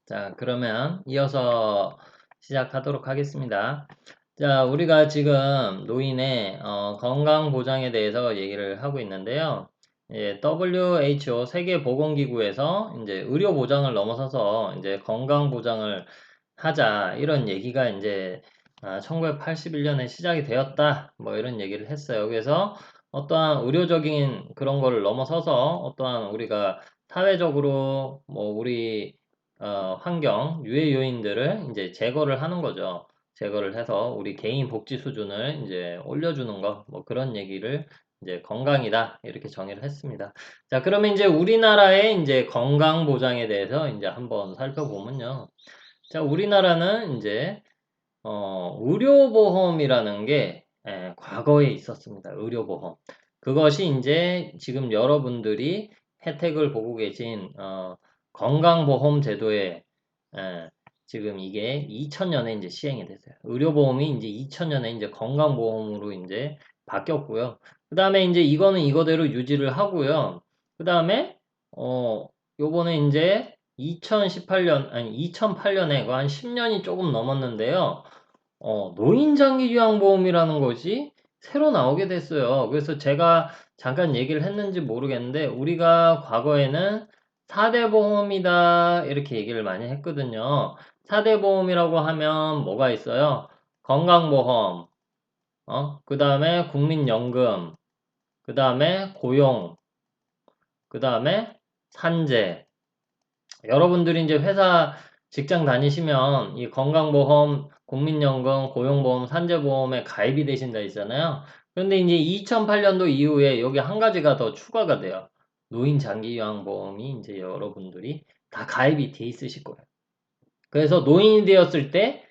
자, 그러면 이어서 시작하도록 하겠습니다. 자, 우리가 지금 노인의 건강보장에 대해서 얘기를 하고 있는데요. WHO 세계보건기구에서 이제 의료보장을 넘어서서 이제 건강보장을 하자 이런 얘기가 이제 1981년에 시작이 되었다. 뭐 이런 얘기를 했어요. 그래서 어떠한 의료적인 그런 거를 넘어서서 어떠한 우리가 사회적으로 뭐 우리 환경, 유해 요인들을 이제 제거를 하는 거죠. 제거를 해서 우리 개인 복지 수준을 이제 올려주는 거, 뭐 그런 얘기를 이제 건강이다. 이렇게 정의를 했습니다. 자, 그러면 이제 우리나라의 이제 건강 보장에 대해서 이제 한번 살펴보면요. 자, 우리나라는 이제, 의료보험이라는 게, 과거에 있었습니다. 의료보험. 그것이 이제 지금 여러분들이 혜택을 보고 계신, 건강보험 제도에, 예, 지금 이게 2000년에 이제 시행이 됐어요. 의료보험이 이제 2000년에 이제 건강보험으로 이제 바뀌었고요. 그 다음에 이제 이거는 이거대로 유지를 하고요. 그 다음에, 요번에 이제 2018년, 아니, 2008년에 한 10년이 조금 넘었는데요. 노인장기요양보험이라는 것이 새로 나오게 됐어요. 그래서 제가 잠깐 얘기를 했는지 모르겠는데, 우리가 과거에는 4대 보험이다, 이렇게 얘기를 많이 했거든요. 4대 보험이라고 하면 뭐가 있어요? 건강보험, 그 다음에 국민연금, 그 다음에 고용, 그 다음에 산재, 여러분들이 이제 회사 직장 다니시면 이 건강보험, 국민연금, 고용보험, 산재보험에 가입이 되신다 있잖아요. 그런데 이제 2008년도 이후에 여기 한 가지가 더 추가가 돼요. 노인장기요양보험이 이제 여러분들이 다 가입이 돼 있으실 거예요. 그래서 노인이 되었을 때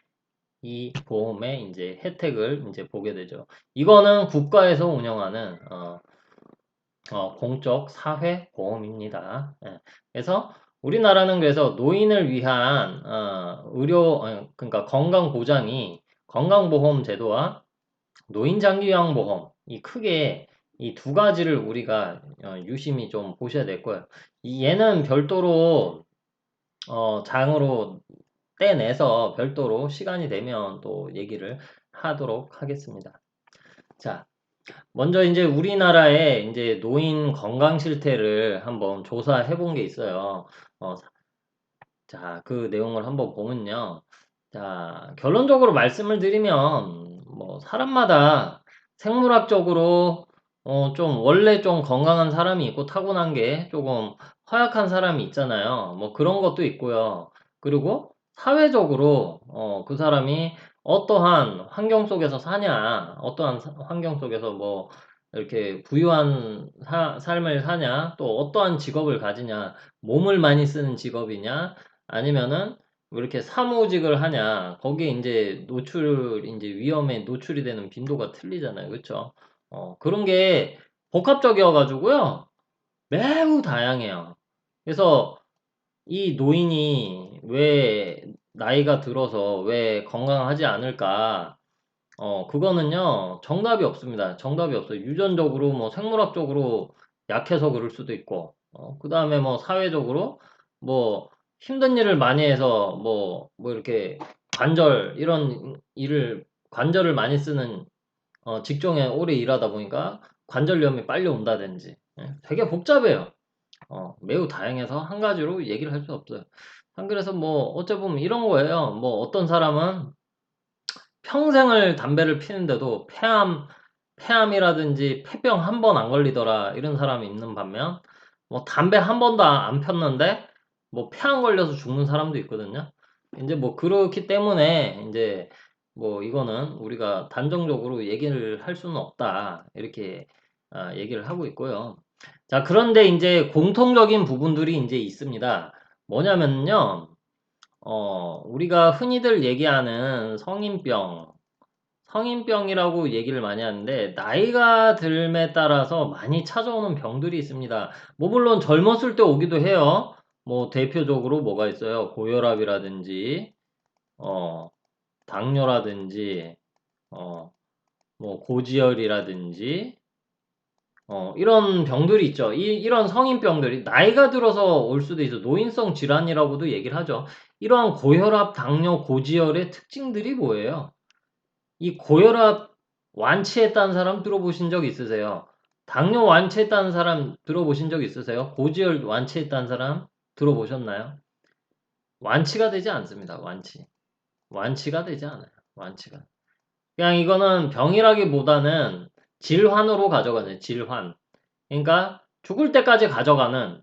이 보험의 이제 혜택을 이제 보게 되죠. 이거는 국가에서 운영하는 공적 사회 보험입니다. 예. 그래서 우리나라는 그래서 노인을 위한 그러니까 건강 보장이 건강보험 제도와 노인장기요양보험 이 크게 이 두 가지를 우리가 유심히 좀 보셔야 될 거예요. 얘는 별도로 장으로 떼내서 별도로 시간이 되면 또 얘기를 하도록 하겠습니다. 자, 먼저 이제 우리나라의 이제 노인 건강 실태를 한번 조사해 본 게 있어요. 어, 자, 그 내용을 한번 보면요. 자, 결론적으로 말씀을 드리면, 뭐, 사람마다 생물학적으로, 좀, 원래 좀 건강한 사람이 있고 타고난 게 조금 허약한 사람이 있잖아요. 뭐 그런 것도 있고요. 그리고 사회적으로, 그 사람이 어떠한 환경 속에서 사냐, 어떠한 환경 속에서 뭐, 이렇게 부유한 삶을 사냐, 또 어떠한 직업을 가지냐, 몸을 많이 쓰는 직업이냐, 아니면은 뭐 이렇게 사무직을 하냐 거기에 이제 이제 위험에 노출이 되는 빈도가 틀리잖아요. 그렇죠? 그런 게 복합적이어 가지고요. 매우 다양해요. 그래서 이 노인이 왜 나이가 들어서 왜 건강하지 않을까? 그거는요. 정답이 없습니다. 정답이 없어요. 유전적으로 뭐 생물학적으로 약해서 그럴 수도 있고 그다음에 뭐 사회적으로 뭐 힘든 일을 많이 해서 뭐 이렇게 관절 이런 일을 관절을 많이 쓰는 직종에 오래 일하다 보니까 관절염이 빨리 온다든지 되게 복잡해요. 매우 다양해서 한 가지로 얘기를 할 수 없어요. 그래서 뭐 어째 보면 이런 거예요. 뭐 어떤 사람은 평생을 담배를 피는데도 폐암이라든지 폐병 한 번 안 걸리더라 이런 사람이 있는 반면 뭐 담배 한 번도 안 폈는데 뭐 폐암 걸려서 죽는 사람도 있거든요. 이제 뭐 그렇기 때문에 이제 뭐 이거는 우리가 단정적으로 얘기를 할 수는 없다 이렇게 얘기를 하고 있고요. 자, 그런데 이제 공통적인 부분들이 이제 있습니다. 뭐냐면요. 우리가 흔히들 얘기하는 성인병이라고 얘기를 많이 하는데, 나이가 들에 따라서 많이 찾아오는 병들이 있습니다. 뭐, 물론 젊었을 때 오기도 해요. 뭐, 대표적으로 뭐가 있어요? 고혈압이라든지, 어, 당뇨라든지, 뭐, 고지혈이라든지, 이런 병들이 있죠. 이런 성인병들이 나이가 들어서 올 수도 있어. 노인성 질환이라고도 얘기를 하죠. 이러한 고혈압, 당뇨, 고지혈의 특징들이 뭐예요? 이 고혈압 완치했다는 사람 들어보신 적 있으세요? 당뇨 완치했다는 사람 들어보신 적 있으세요? 고지혈 완치했다는 사람 들어보셨나요? 완치가 되지 않습니다. 완치가 되지 않아요. 완치가. 그냥 이거는 병이라기보다는 질환으로 가져가죠. 질환. 그러니까 죽을 때까지 가져가는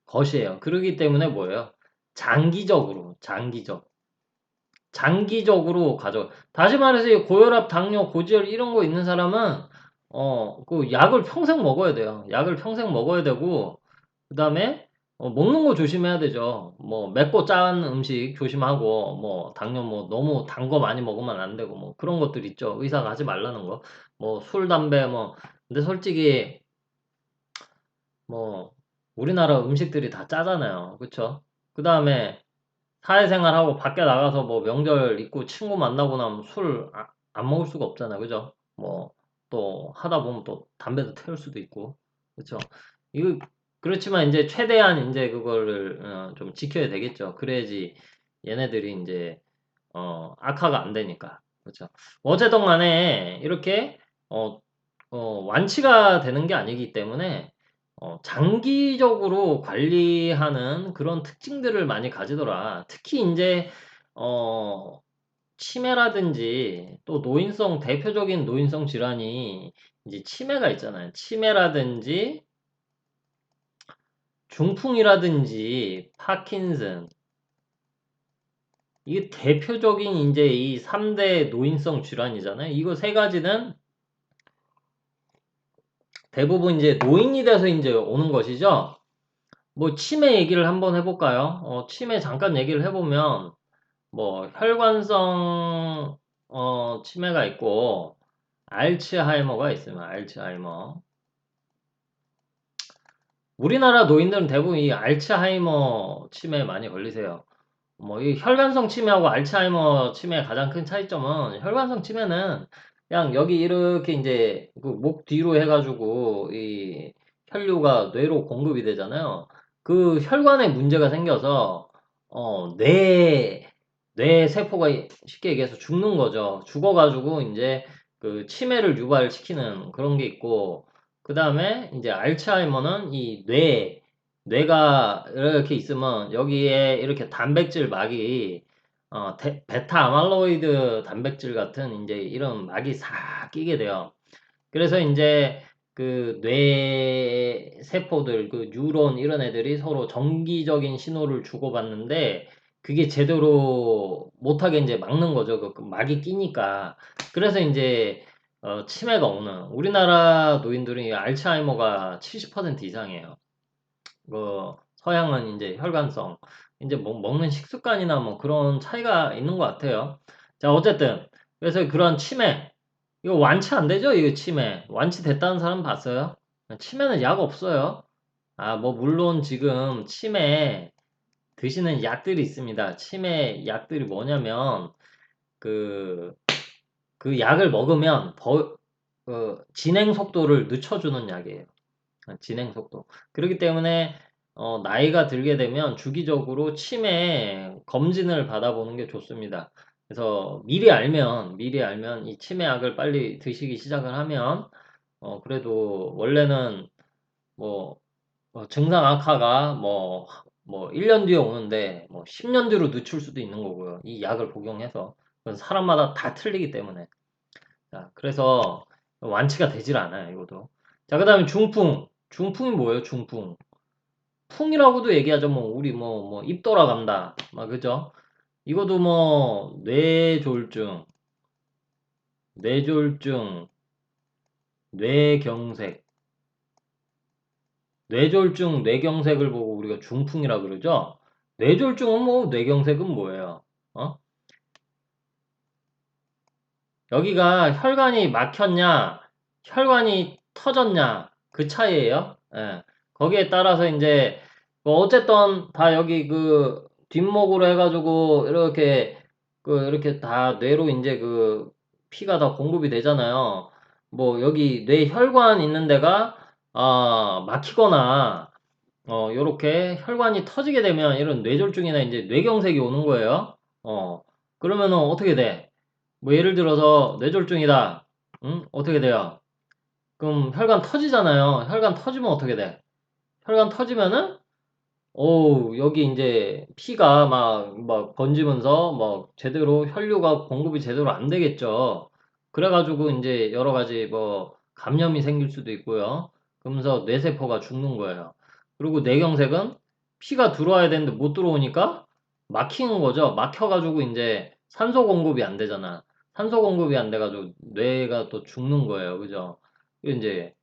것이에요. 그러기 때문에 뭐예요? 장기적으로 다시 말해서 이 고혈압, 당뇨, 고지혈 이런 거 있는 사람은 그 약을 평생 먹어야 돼요. 약을 평생 먹어야 되고 그다음에 먹는 거 조심해야 되죠. 뭐 맵고 짠 음식 조심하고 뭐 당뇨 뭐 너무 단 거 많이 먹으면 안 되고 뭐 그런 것들 있죠. 의사가 하지 말라는 거. 뭐 술, 담배 뭐 근데 솔직히 뭐 우리나라 음식들이 다 짜잖아요. 그쵸? 그다음에 사회생활하고 밖에 나가서 뭐 명절 있고 친구 만나고 나면 술 안 먹을 수가 없잖아요. 그죠? 뭐 또 하다 보면 또 담배도 태울 수도 있고. 그쵸? 이거 그렇지만 이제 최대한 이제 그거를 좀 지켜야 되겠죠. 그래야지 얘네들이 이제 악화가 안 되니까. 그쵸? 어쨌든 간에 이렇게 어, 완치가 되는 게 아니기 때문에 장기적으로 관리하는 그런 특징들을 많이 가지더라. 특히 이제 어, 치매라든지 또 대표적인 노인성 질환이 이제 치매가 있잖아요. 치매라든지 중풍이라든지 파킨슨 이게 대표적인 이제 이 3대 노인성 질환이잖아요. 이거 세 가지는 대부분 이제 노인이 돼서 이제 오는 것이죠. 뭐 치매 얘기를 한번 해볼까요? 치매 잠깐 얘기를 해보면 뭐 혈관성 치매가 있고 알츠하이머가 있으면 알츠하이머. 우리나라 노인들은 대부분 이 알츠하이머 치매에 많이 걸리세요. 뭐 이 혈관성 치매하고 알츠하이머 치매의 가장 큰 차이점은 혈관성 치매는 그냥 여기 이렇게 이제 그 목 뒤로 해가지고 이 혈류가 뇌로 공급이 되잖아요. 그 혈관에 문제가 생겨서 뇌 세포가 쉽게 얘기해서 죽는 거죠. 죽어가지고 이제 그 치매를 유발시키는 그런 게 있고 그 다음에 이제 알츠하이머는 뇌가 이렇게 있으면 여기에 이렇게 단백질 막이 베타 아말로이드 단백질 같은 이제 이런 막이 싹 끼게 돼요. 그래서 이제 그 뇌 세포들, 그 뉴런 이런 애들이 서로 정기적인 신호를 주고받는데 그게 제대로 못하게 이제 막는 거죠. 그 막이 끼니까. 그래서 이제 치매가 오는 우리나라 노인들은 이 알츠하이머가 70% 이상이에요. 서양은 이제 혈관성, 이제 뭐 먹는 식습관이나 뭐 그런 차이가 있는 것 같아요. 자, 어쨌든 그래서 그런 치매 이거 완치 안 되죠? 이거 치매. 완치됐다는 사람 봤어요? 치매는 약 없어요. 뭐, 물론 지금 치매 드시는 약들이 있습니다. 치매 약들이 뭐냐면, 그, 그 약을 먹으면, 진행 속도를 늦춰주는 약이에요. 진행 속도. 그렇기 때문에, 나이가 들게 되면 주기적으로 치매 검진을 받아보는 게 좋습니다. 그래서 미리 알면 이 치매약을 빨리 드시기 시작을 하면, 그래도 원래는 뭐, 증상 악화가 뭐 1년 뒤에 오는데 뭐 10년 뒤로 늦출 수도 있는 거고요. 이 약을 복용해서. 그건 사람마다 다 틀리기 때문에. 자, 그래서 완치가 되질 않아요, 이것도. 자, 그 다음에 중풍. 중풍이 뭐예요, 중풍? 풍이라고도 얘기하죠. 뭐, 우리 입 돌아간다. 막, 그죠? 이것도 뭐, 뇌졸중, 뇌경색, 뇌경색을 보고 우리가 중풍이라 그러죠? 뇌졸중은 뭐, 뇌경색은 뭐예요? 어? 여기가 혈관이 막혔냐, 혈관이 터졌냐, 그 차이예요. 예. 거기에 따라서 이제, 뭐 어쨌든 다 여기 그 뒷목으로 해가지고 이렇게 다 뇌로 이제 그 피가 다 공급이 되잖아요. 뭐 여기 뇌 혈관 있는 데가 막히거나 요렇게 혈관이 터지게 되면 이런 뇌졸중이나 이제 뇌경색이 오는 거예요. 그러면은 어떻게 돼? 뭐 예를 들어서 뇌졸중이다. 응? 어떻게 돼요? 그럼 혈관 터지잖아요. 혈관 터지면 어떻게 돼? 혈관 터지면은 여기 이제 피가 막 번지면서 막 제대로 혈류가 공급이 제대로 안 되겠죠. 그래가지고 이제 여러 가지 뭐 감염이 생길 수도 있고요. 그러면서 뇌세포가 죽는 거예요. 그리고 뇌경색은 피가 들어와야 되는데 못 들어오니까 막히는 거죠. 막혀가지고 이제 산소 공급이 안 되잖아. 산소 공급이 안 돼가지고 뇌가 또 죽는 거예요. 그죠? 이제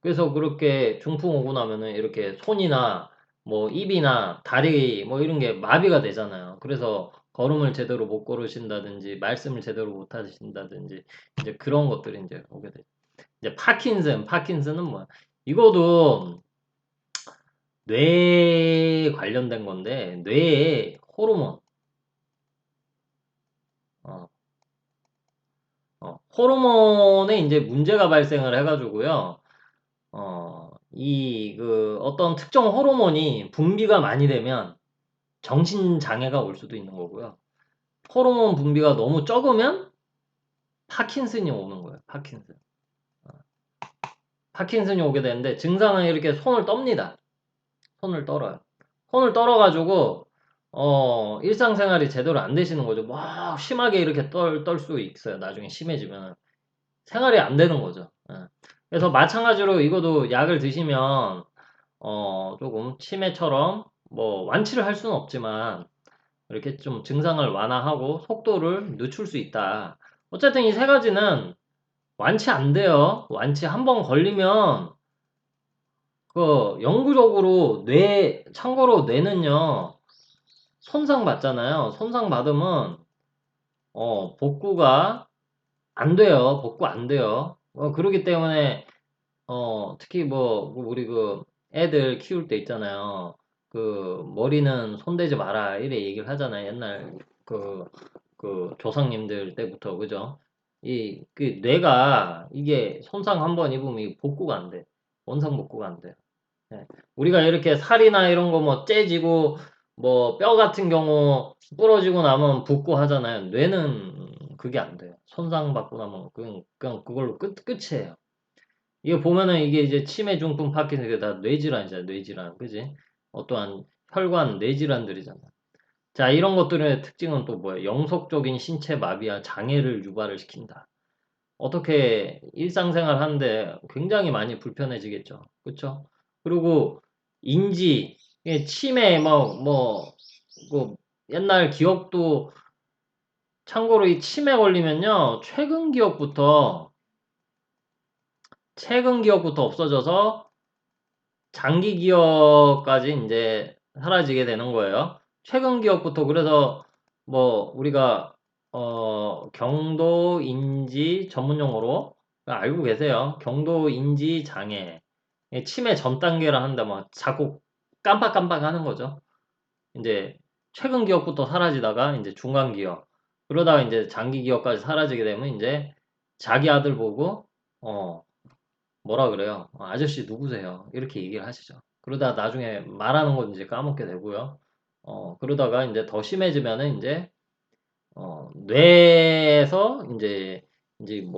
그래서 그렇게 중풍 오고 나면은 이렇게 손이나 뭐 입이나 다리 뭐 이런 게 마비가 되잖아요. 그래서 걸음을 제대로 못 걸으신다든지 말씀을 제대로 못 하신다든지 이제 그런 것들이 이제 오게 돼. 이제 파킨슨은 뭐야? 이거도 뇌에 관련된 건데 뇌에 호르몬, 어, 호르몬에 이제 문제가 발생을 해가지고요. 이 어떤 특정 호르몬이 분비가 많이 되면 정신장애가 올 수도 있는 거고요. 호르몬 분비가 너무 적으면 파킨슨이 오는 거예요. 파킨슨. 어, 파킨슨이 오게 되는데 증상은 이렇게 손을 떱니다. 손을 떨어요. 손을 떨어가지고 일상생활이 제대로 안 되시는 거죠. 막 심하게 이렇게 떨 수 있어요. 나중에 심해지면 생활이 안 되는 거죠. 예. 그래서 마찬가지로 이것도 약을 드시면 조금 치매처럼 뭐 완치를 할 수는 없지만 이렇게 좀 증상을 완화하고 속도를 늦출 수 있다. 어쨌든 이 세 가지는 완치 안 돼요. 완치 한 번 걸리면 그 영구적으로 참고로 뇌는요, 손상 받잖아요. 손상 받으면 복구가 안 돼요. 복구 안 돼요. 그러기 때문에 특히 뭐 우리 그 애들 키울 때 있잖아요. 그 머리는 손대지 마라 이래 얘기를 하잖아요. 옛날 그 조상님들 때부터 그죠? 그 뇌가 이게 손상 한번 입으면 이 복구가 안 돼. 원상 복구가 안 돼. 예. 우리가 이렇게 살이나 이런 거 뭐 째지고 뭐 뼈 같은 경우 부러지고 나면 붓고 하잖아요. 뇌는 그게 안 돼요. 손상 받고 나면 그냥 그걸로 끝이에요. 이거 보면은 이게 이제 치매, 중풍, 파킨슨 이게 다 뇌질환이잖아. 뇌질환. 그지? 어떠한 혈관 뇌질환들이잖아. 자, 이런 것들의 특징은 또 뭐예요? 영속적인 신체 마비와 장애를 유발을 시킨다. 어떻게 일상생활 하는데 굉장히 많이 불편해지겠죠. 그쵸? 그리고 인지, 치매, 뭐, 옛날 기억도, 참고로 이 치매 걸리면요, 최근 기억부터 없어져서 장기 기억까지 이제 사라지게 되는 거예요. 최근 기억부터 그래서 뭐 우리가 경도 인지 전문 용어로 알고 계세요. 경도 인지 장애. 치매 전 단계라 한다 뭐 자꾸 깜빡깜빡 하는 거죠. 이제 최근 기억부터 사라지다가 이제 중간 기억. 그러다가 이제 장기 기억까지 사라지게 되면 이제 자기 아들 보고 어 뭐라 그래요? 아저씨 누구세요? 이렇게 얘기를 하시죠. 그러다 나중에 말하는 건 이제 까먹게 되고요. 그러다가 이제 더 심해지면은 이제, 뇌에서 이제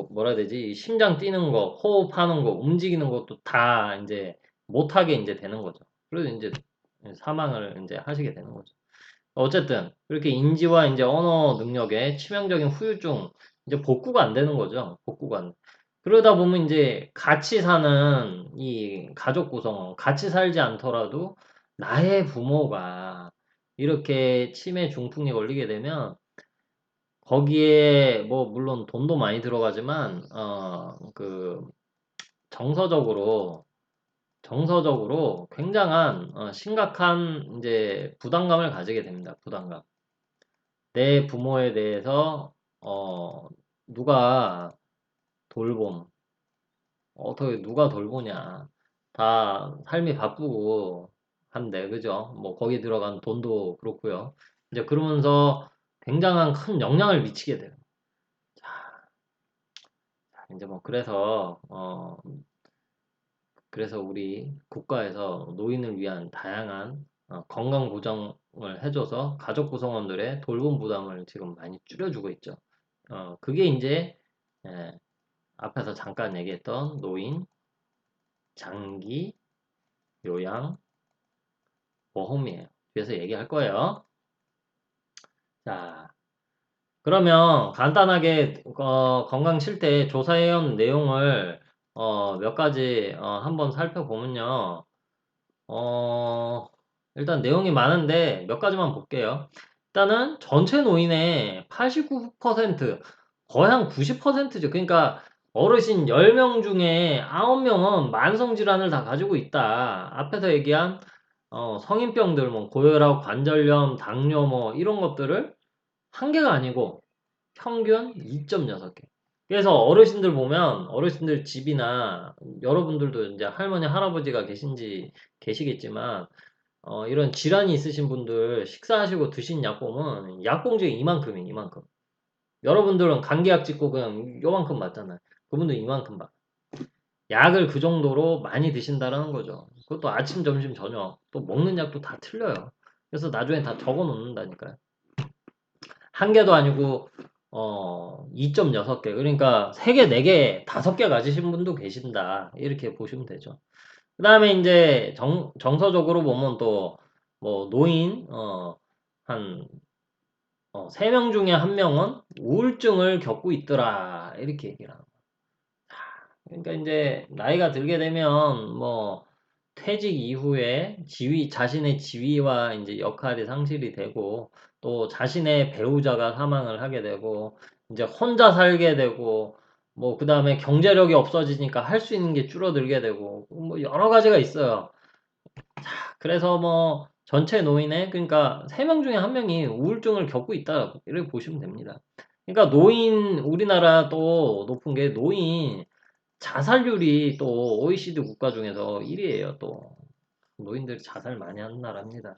뭐라 해야 되지? 이 심장 뛰는 거, 호흡하는 거, 움직이는 것도 다 이제 못하게 이제 되는 거죠. 그래서 이제 사망을 이제 하시게 되는 거죠. 어쨌든, 그렇게 인지와 이제 언어 능력에 치명적인 후유증, 이제 복구가 안 되는 거죠. 복구가 안. 그러다 보면 이제 같이 사는 이 가족 구성, 같이 살지 않더라도 나의 부모가 이렇게 치매 중풍에 걸리게 되면 거기에 뭐 물론 돈도 많이 들어가지만, 정서적으로 굉장한 심각한 이제 부담감을 가지게 됩니다. 부담감. 내 부모에 대해서 누가 돌봄 어떻게 누가 돌보냐 다 삶이 바쁘고 한데 그죠 뭐 거기 들어간 돈도 그렇고요 이제 그러면서 굉장한 큰 영향을 미치게 돼요 이제 뭐 그래서 그래서 우리 국가에서 노인을 위한 다양한 건강 보장을 해줘서 가족 구성원들의 돌봄 부담을 지금 많이 줄여주고 있죠. 그게 이제 예, 앞에서 잠깐 얘기했던 노인 장기 요양 보험이에요. 뒤에서 얘기할 거예요. 자, 그러면 간단하게 건강 실태 조사해온 내용을 몇 가지 한번 살펴보면요. 어, 일단 내용이 많은데 몇 가지만 볼게요. 일단은 전체 노인의 89%, 거의 한 90%죠. 그러니까 어르신 10명 중에 9명은 만성질환을 다 가지고 있다. 앞에서 얘기한 성인병들, 뭐 고혈압, 관절염, 당뇨 뭐 이런 것들을 한 개가 아니고 평균 2.6개. 그래서 어르신들 보면 어르신들 집이나 여러분들도 이제 할머니 할아버지가 계시겠지만 이런 질환이 있으신 분들 식사하시고 드신 약 보면 약봉지에 이만큼이에요, 이만큼. 여러분들은 감기약 찍고 그냥 요만큼 맞잖아요. 그분들 이만큼 맞. 약을 그 정도로 많이 드신다라는 거죠. 그것도 아침, 점심, 저녁 또 먹는 약도 다 틀려요. 그래서 나중에 다 적어 놓는다니까요. 한 개도 아니고 2.6개. 그러니까 3개, 4개, 5개 가지신 분도 계신다. 이렇게 보시면 되죠. 그다음에 이제 정서적으로 보면 또 뭐 노인 한 3명 중에 1명은 우울증을 겪고 있더라. 이렇게 얘기를 합니다. 그러니까 이제 나이가 들게 되면 뭐 퇴직 이후에 자신의 지위와 이제 역할이 상실이 되고 또 자신의 배우자가 사망을 하게 되고 이제 혼자 살게 되고 뭐 그다음에 경제력이 없어지니까 할 수 있는 게 줄어들게 되고 뭐 여러 가지가 있어요. 그래서 뭐 전체 노인의 그러니까 3명 중에 1명이 우울증을 겪고 있다 이렇게 보시면 됩니다. 그러니까 노인 우리나라 또 높은 게 노인 자살률이 또 OECD 국가 중에서 1위예요, 또. 노인들이 자살 많이 하는 나라입니다.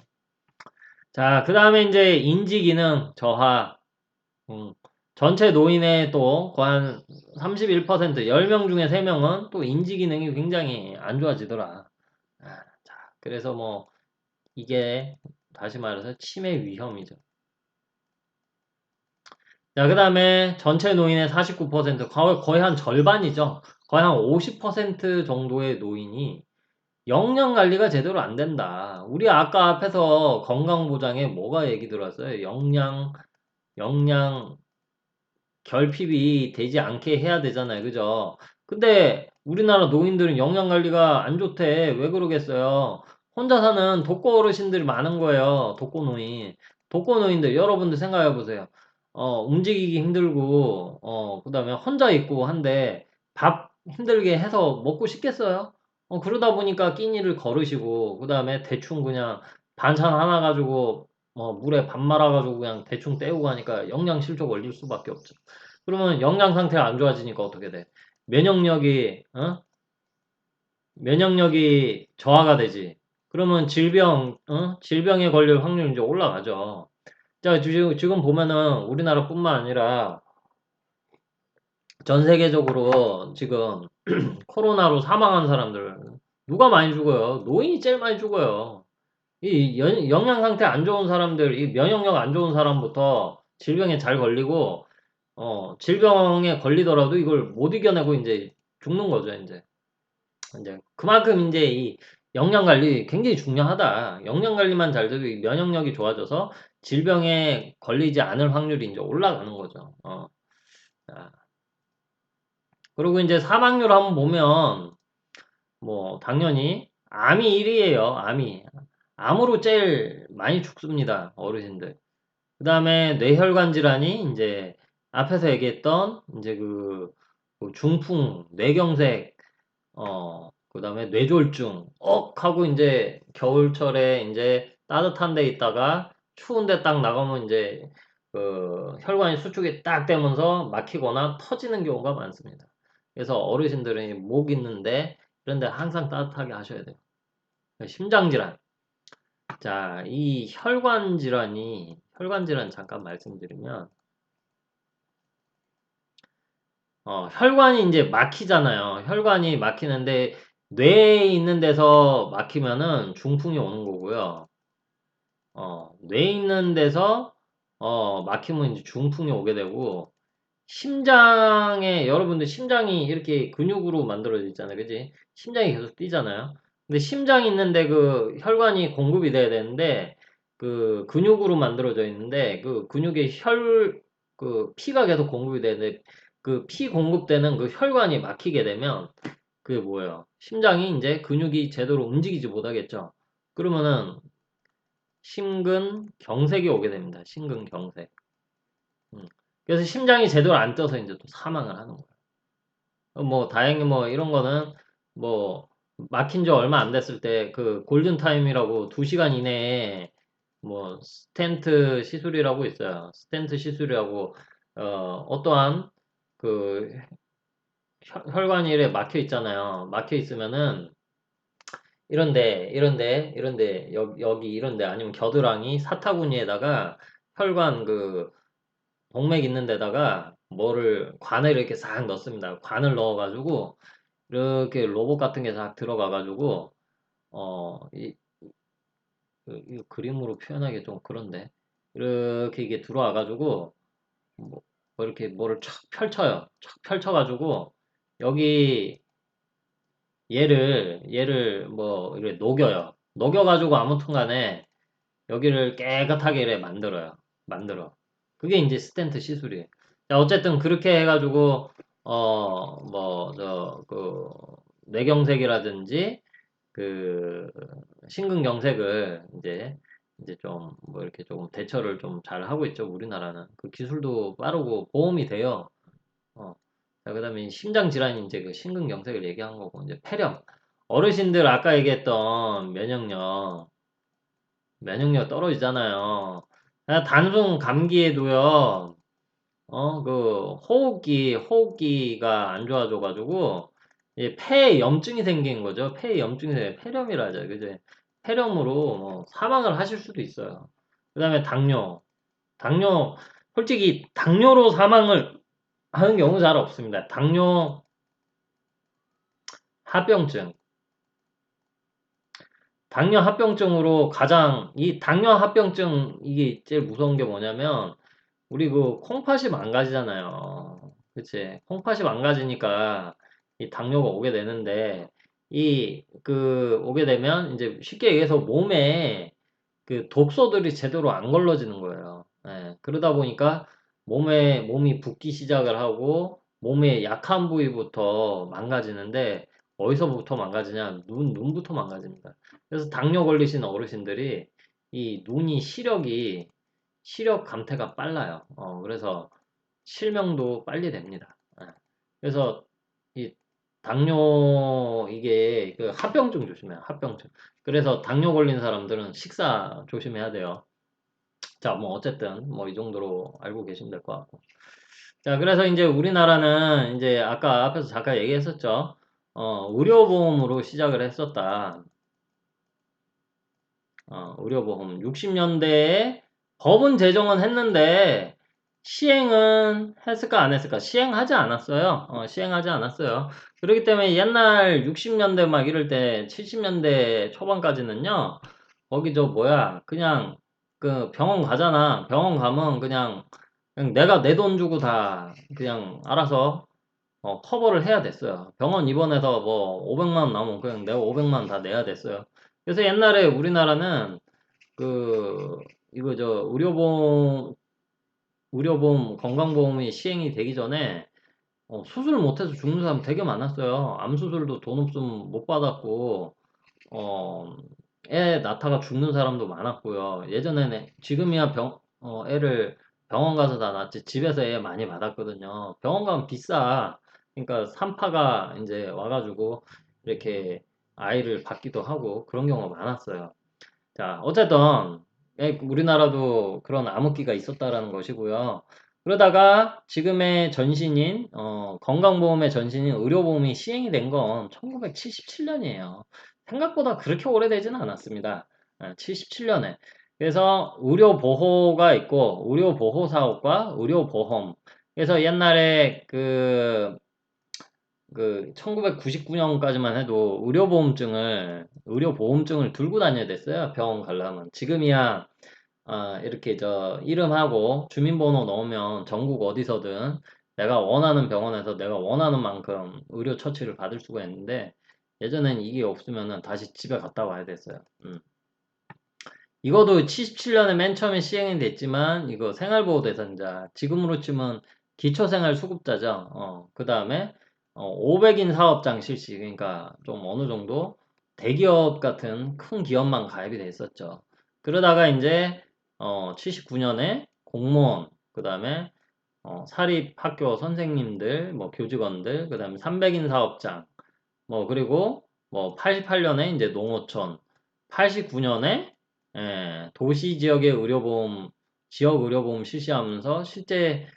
자, 그 다음에 이제 인지 기능 저하. 음, 전체 노인의 또 거의 한 31%, 10명 중에 3명은 또 인지 기능이 굉장히 안 좋아지더라. 자, 그래서 뭐 이게 다시 말해서 치매 위험이죠. 자, 그 다음에 전체 노인의 49%, 거의 한 절반이죠. 거의 한 50% 정도의 노인이 영양 관리가 제대로 안 된다. 우리 아까 앞에서 건강보장에 뭐가 얘기 들었어요? 영양 결핍이 되지 않게 해야 되잖아요. 그죠? 근데 우리나라 노인들은 영양 관리가 안 좋대. 왜 그러겠어요? 혼자 사는 독거 어르신들이 많은 거예요. 독거 노인. 독거 노인들, 여러분들 생각해 보세요. 움직이기 힘들고, 그다음에 혼자 있고 한데 밥 힘들게 해서 먹고 싶겠어요? 그러다 보니까 끼니를 거르시고, 그다음에 대충 그냥 반찬 하나 가지고 물에 밥 말아가지고 그냥 대충 때우고 하니까 영양 실조 걸릴 수밖에 없죠. 그러면 영양 상태가 안 좋아지니까 어떻게 돼? 면역력이, 면역력이 저하가 되지. 그러면 질병에 걸릴 확률이 이제 올라가죠. 자, 지금 보면은 우리나라뿐만 아니라 전 세계적으로 지금 코로나로 사망한 사람들, 누가 많이 죽어요? 노인이 제일 많이 죽어요. 이 영양 상태 안 좋은 사람들, 이 면역력 안 좋은 사람부터 질병에 잘 걸리고, 질병에 걸리더라도 이걸 못 이겨내고 이제 죽는 거죠, 이제. 이제 그만큼 이제 이 영양 관리 굉장히 중요하다. 영양 관리만 잘 돼도 이 면역력이 좋아져서 질병에 걸리지 않을 확률이 이제 올라가는 거죠. 자, 그리고 이제 사망률 한번 보면, 뭐, 당연히, 암이 1위예요, 암이. 암으로 제일 많이 죽습니다, 어르신들. 그 다음에 뇌혈관 질환이 이제 앞에서 얘기했던 이제 그 중풍, 뇌경색, 그 다음에 뇌졸중, 하고 이제 겨울철에 이제 따뜻한 데 있다가 추운 데 딱 나가면 이제 그 혈관이 수축이 딱 되면서 막히거나 터지는 경우가 많습니다. 그래서 어르신들은 목 있는데 그런데 항상 따뜻하게 하셔야 돼요. 심장 질환. 자, 이 혈관 질환 잠깐 말씀드리면, 혈관이 이제 막히잖아요. 혈관이 막히는데, 뇌에 있는 데서 막히면은 중풍이 오는 거고요. 뇌에 있는 데서 막히면 이제 중풍이 오게 되고, 심장에, 여러분들 심장이 이렇게 근육으로 만들어져 있잖아요. 그지? 심장이 계속 뛰잖아요. 근데 심장이 있는데 그 혈관이 공급이 돼야 되는데, 그 근육으로 만들어져 있는데, 그 근육에 그 피가 계속 공급이 되는데, 그 피 공급되는 그 혈관이 막히게 되면, 그게 뭐예요? 심장이 이제 근육이 제대로 움직이지 못하겠죠. 그러면은 심근경색이 오게 됩니다. 심근경색. 음. 그래서 심장이 제대로 안 떠서 이제 또 사망을 하는 거예요. 뭐 다행히 뭐 이런 거는 뭐 막힌 지 얼마 안 됐을 때 그 골든 타임이라고 2시간 이내에 뭐 스텐트 시술이라고 있어요. 스텐트 시술이라고 어떠한 그 혈관이 이렇게 막혀 있잖아요. 막혀 있으면은 이런데 여기 이런데 아니면 겨드랑이 사타구니에다가 혈관 그 동맥 있는 데다가 뭐를 관을 이렇게 싹 넣습니다. 관을 넣어가지고 이렇게 로봇 같은 게 싹 들어가가지고 이 그림으로 표현하기 좀 그런데 이렇게 이게 들어와가지고 뭐 이렇게 뭐를 촥 펼쳐요. 촥 펼쳐가지고 여기 얘를 뭐 이렇게 녹여요. 녹여가지고 아무튼간에 여기를 깨끗하게 이렇게 만들어요. 만들어. 그게 이제 스텐트 시술이에요. 자, 어쨌든 그렇게 해가지고, 뇌경색이라든지, 그, 심근경색을 이제 좀, 뭐 이렇게 조금 대처를 좀 잘 하고 있죠, 우리나라는. 그 기술도 빠르고 보험이 돼요. 어. 자, 그 다음에 심장 질환이 이제 그 심근경색을 얘기한 거고, 이제 폐렴. 어르신들 아까 얘기했던 면역력 떨어지잖아요. 그냥 단순 감기에도요, 그, 호흡기가 안 좋아져가지고, 이 폐에 염증이 생긴 거죠. 폐에 염증이 생겨, 폐렴이라 하죠. 그죠? 폐렴으로 뭐 사망을 하실 수도 있어요. 그 다음에 당뇨, 솔직히 당뇨로 사망을 하는 경우 잘 없습니다. 당뇨 합병증. 당뇨 합병증으로 이 당뇨 합병증, 이게 제일 무서운 게 뭐냐면, 우리 그 콩팥이 망가지잖아요. 그치? 콩팥이 망가지니까 이 당뇨가 오게 되는데, 오게 되면 이제 쉽게 얘기해서 몸에 그 독소들이 제대로 안 걸러지는 거예요. 예, 그러다 보니까 몸이 붓기 시작을 하고 몸의 약한 부위부터 망가지는데 어디서부터 망가지냐? 눈부터 망가집니다. 그래서 당뇨 걸리신 어르신들이 이 눈이 시력 감퇴가 빨라요. 그래서 실명도 빨리 됩니다. 예. 그래서 이 당뇨 이게 그 합병증 조심해요. 합병증. 그래서 당뇨 걸린 사람들은 식사 조심해야 돼요. 자, 뭐 어쨌든 뭐 이 정도로 알고 계시면 될 것 같고. 자, 그래서 이제 우리나라는 이제 아까 앞에서 잠깐 얘기했었죠. 의료보험으로 시작을 했었다. 의료보험 60년대에 법은 제정은 했는데 시행은 했을까 안 했을까? 시행하지 않았어요. 시행하지 않았어요. 그렇기 때문에 옛날 60년대 막 이럴 때 70년대 초반까지는요. 거기 저 뭐야 그냥 그 병원 가잖아. 병원 가면 그냥 내가 내 돈 주고 다 그냥 알아서 커버를 해야 됐어요. 병원 입원해서 뭐 500만 원 나오면 그냥 내가 500만 원 다 내야 됐어요. 그래서 옛날에 우리나라는 그 이거 저 의료보험 건강보험이 시행이 되기 전에 수술 못해서 죽는 사람 되게 많았어요. 암 수술도 돈 없으면 못 받았고 어, 애 낳다가 죽는 사람도 많았고요. 예전에는 지금이야 애를 병원 가서 다 낳지 집에서 애 많이 받았거든요. 병원 가면 비싸. 그러니까 산파가 이제 와가지고 이렇게 아이를 받기도 하고 그런 경우가 많았어요. 자, 어쨌든 우리나라도 그런 암흑기가 있었다라는 것이고요. 그러다가 지금의 전신인 건강보험의 전신인 의료보험이 시행이 된 건 1977년이에요. 생각보다 그렇게 오래되지는 않았습니다. 77년에. 그래서 의료보호가 있고 의료보호사업과 의료보험. 그래서 옛날에 그 그 1999년까지만 해도 의료보험증을 들고 다녀야 됐어요. 병원 가려면. 지금이야 이렇게 이름하고 주민번호 넣으면 전국 어디서든 내가 원하는 병원에서 내가 원하는 만큼 의료 처치를 받을 수가 있는데 예전엔 이게 없으면은 다시 집에 갔다 와야 됐어요. 이거도 77년에 맨 처음에 시행이 됐지만 이거 생활보호 대상자 지금으로 치면 기초생활수급자죠. 그 다음에 500인 사업장 실시 그러니까 좀 어느 정도 대기업 같은 큰 기업만 가입이 됐었죠. 그러다가 이제 79년에 공무원 그 다음에 사립학교 선생님들 뭐 교직원들 그 다음에 300인 사업장 뭐 그리고 뭐 88년에 이제 농어촌 89년에 도시 지역의 지역 의료보험 실시하면서 실제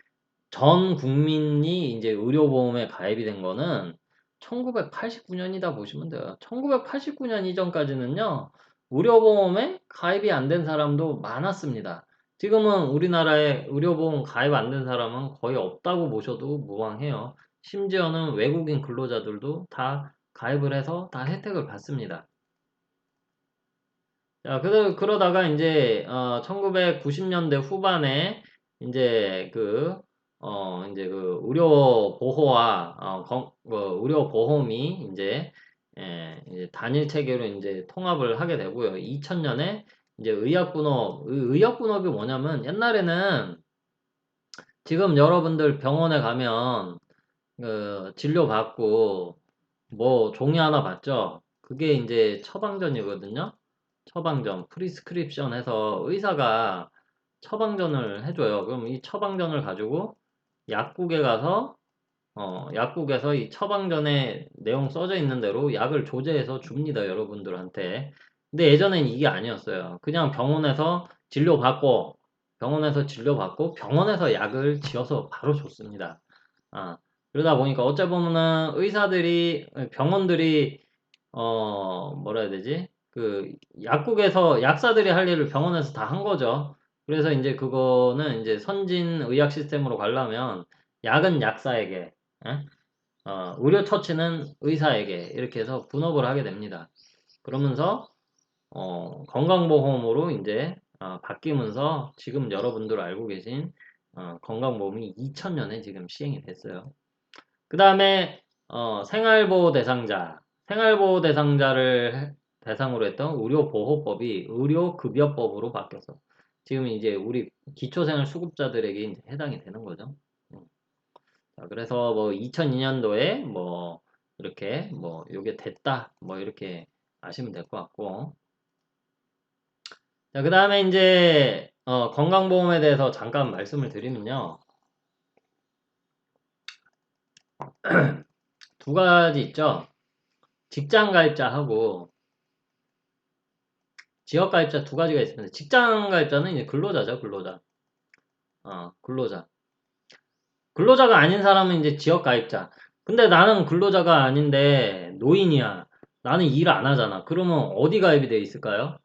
전 국민이 이제 의료보험에 가입이 된 거는 1989년이다 보시면 돼요. 1989년 이전까지는요, 의료보험에 가입이 안 된 사람도 많았습니다. 지금은 우리나라에 의료보험 가입 안 된 사람은 거의 없다고 보셔도 무방해요. 심지어는 외국인 근로자들도 다 가입을 해서 다 혜택을 받습니다. 자, 그러다가 이제 1990년대 후반에 이제 이제 의료 보호와 의료 보험이 이제 단일 체계로 이제 통합을 하게 되고요. 2000년에 이제 의약분업이 뭐냐면 옛날에는 지금 여러분들 병원에 가면 진료받고 뭐 종이 하나 받죠? 그게 이제 처방전이거든요. 처방전, 프리스크립션 해서 의사가 처방전을 해줘요. 그럼 이 처방전을 가지고 약국에 가서 약국에서 이 처방전에 내용 써져 있는 대로 약을 조제해서 줍니다, 여러분들한테. 근데 예전엔 이게 아니었어요. 그냥 병원에서 진료받고 병원에서 약을 지어서 바로 줬습니다. 아, 그러다 보니까 어찌 보면은 병원들이 뭐라 해야 되지? 약사들이 할 일을 병원에서 다 한 거죠. 그래서 이제 그거는 이제 선진 의학 시스템으로 가려면 약은 약사에게, 예? 의료 처치는 의사에게 이렇게 해서 분업을 하게 됩니다. 그러면서 건강보험으로 이제 바뀌면서 지금 여러분들 알고 계신 건강보험이 2000년에 지금 시행이 됐어요. 그 다음에 생활보호 대상자를 대상으로 했던 의료보호법이 의료급여법으로 바뀌었어. 지금 이제 우리 기초생활수급자들에게 이제 해당이 되는 거죠. 자, 그래서 뭐 2002년도에 뭐 이렇게 뭐 요게 됐다 뭐 이렇게 아시면 될 것 같고. 자, 그 다음에 이제 건강보험에 대해서 잠깐 말씀을 드리면요. 두 가지 있죠. 직장가입자하고 지역가입자 두 가지가 있습니다. 직장가입자는 이제 근로자죠, 근로자. 근로자. 근로자가 아닌 사람은 이제 지역가입자. 근데 나는 근로자가 아닌데 노인이야. 나는 일 안 하잖아. 그러면 어디 가입이 돼 있을까요?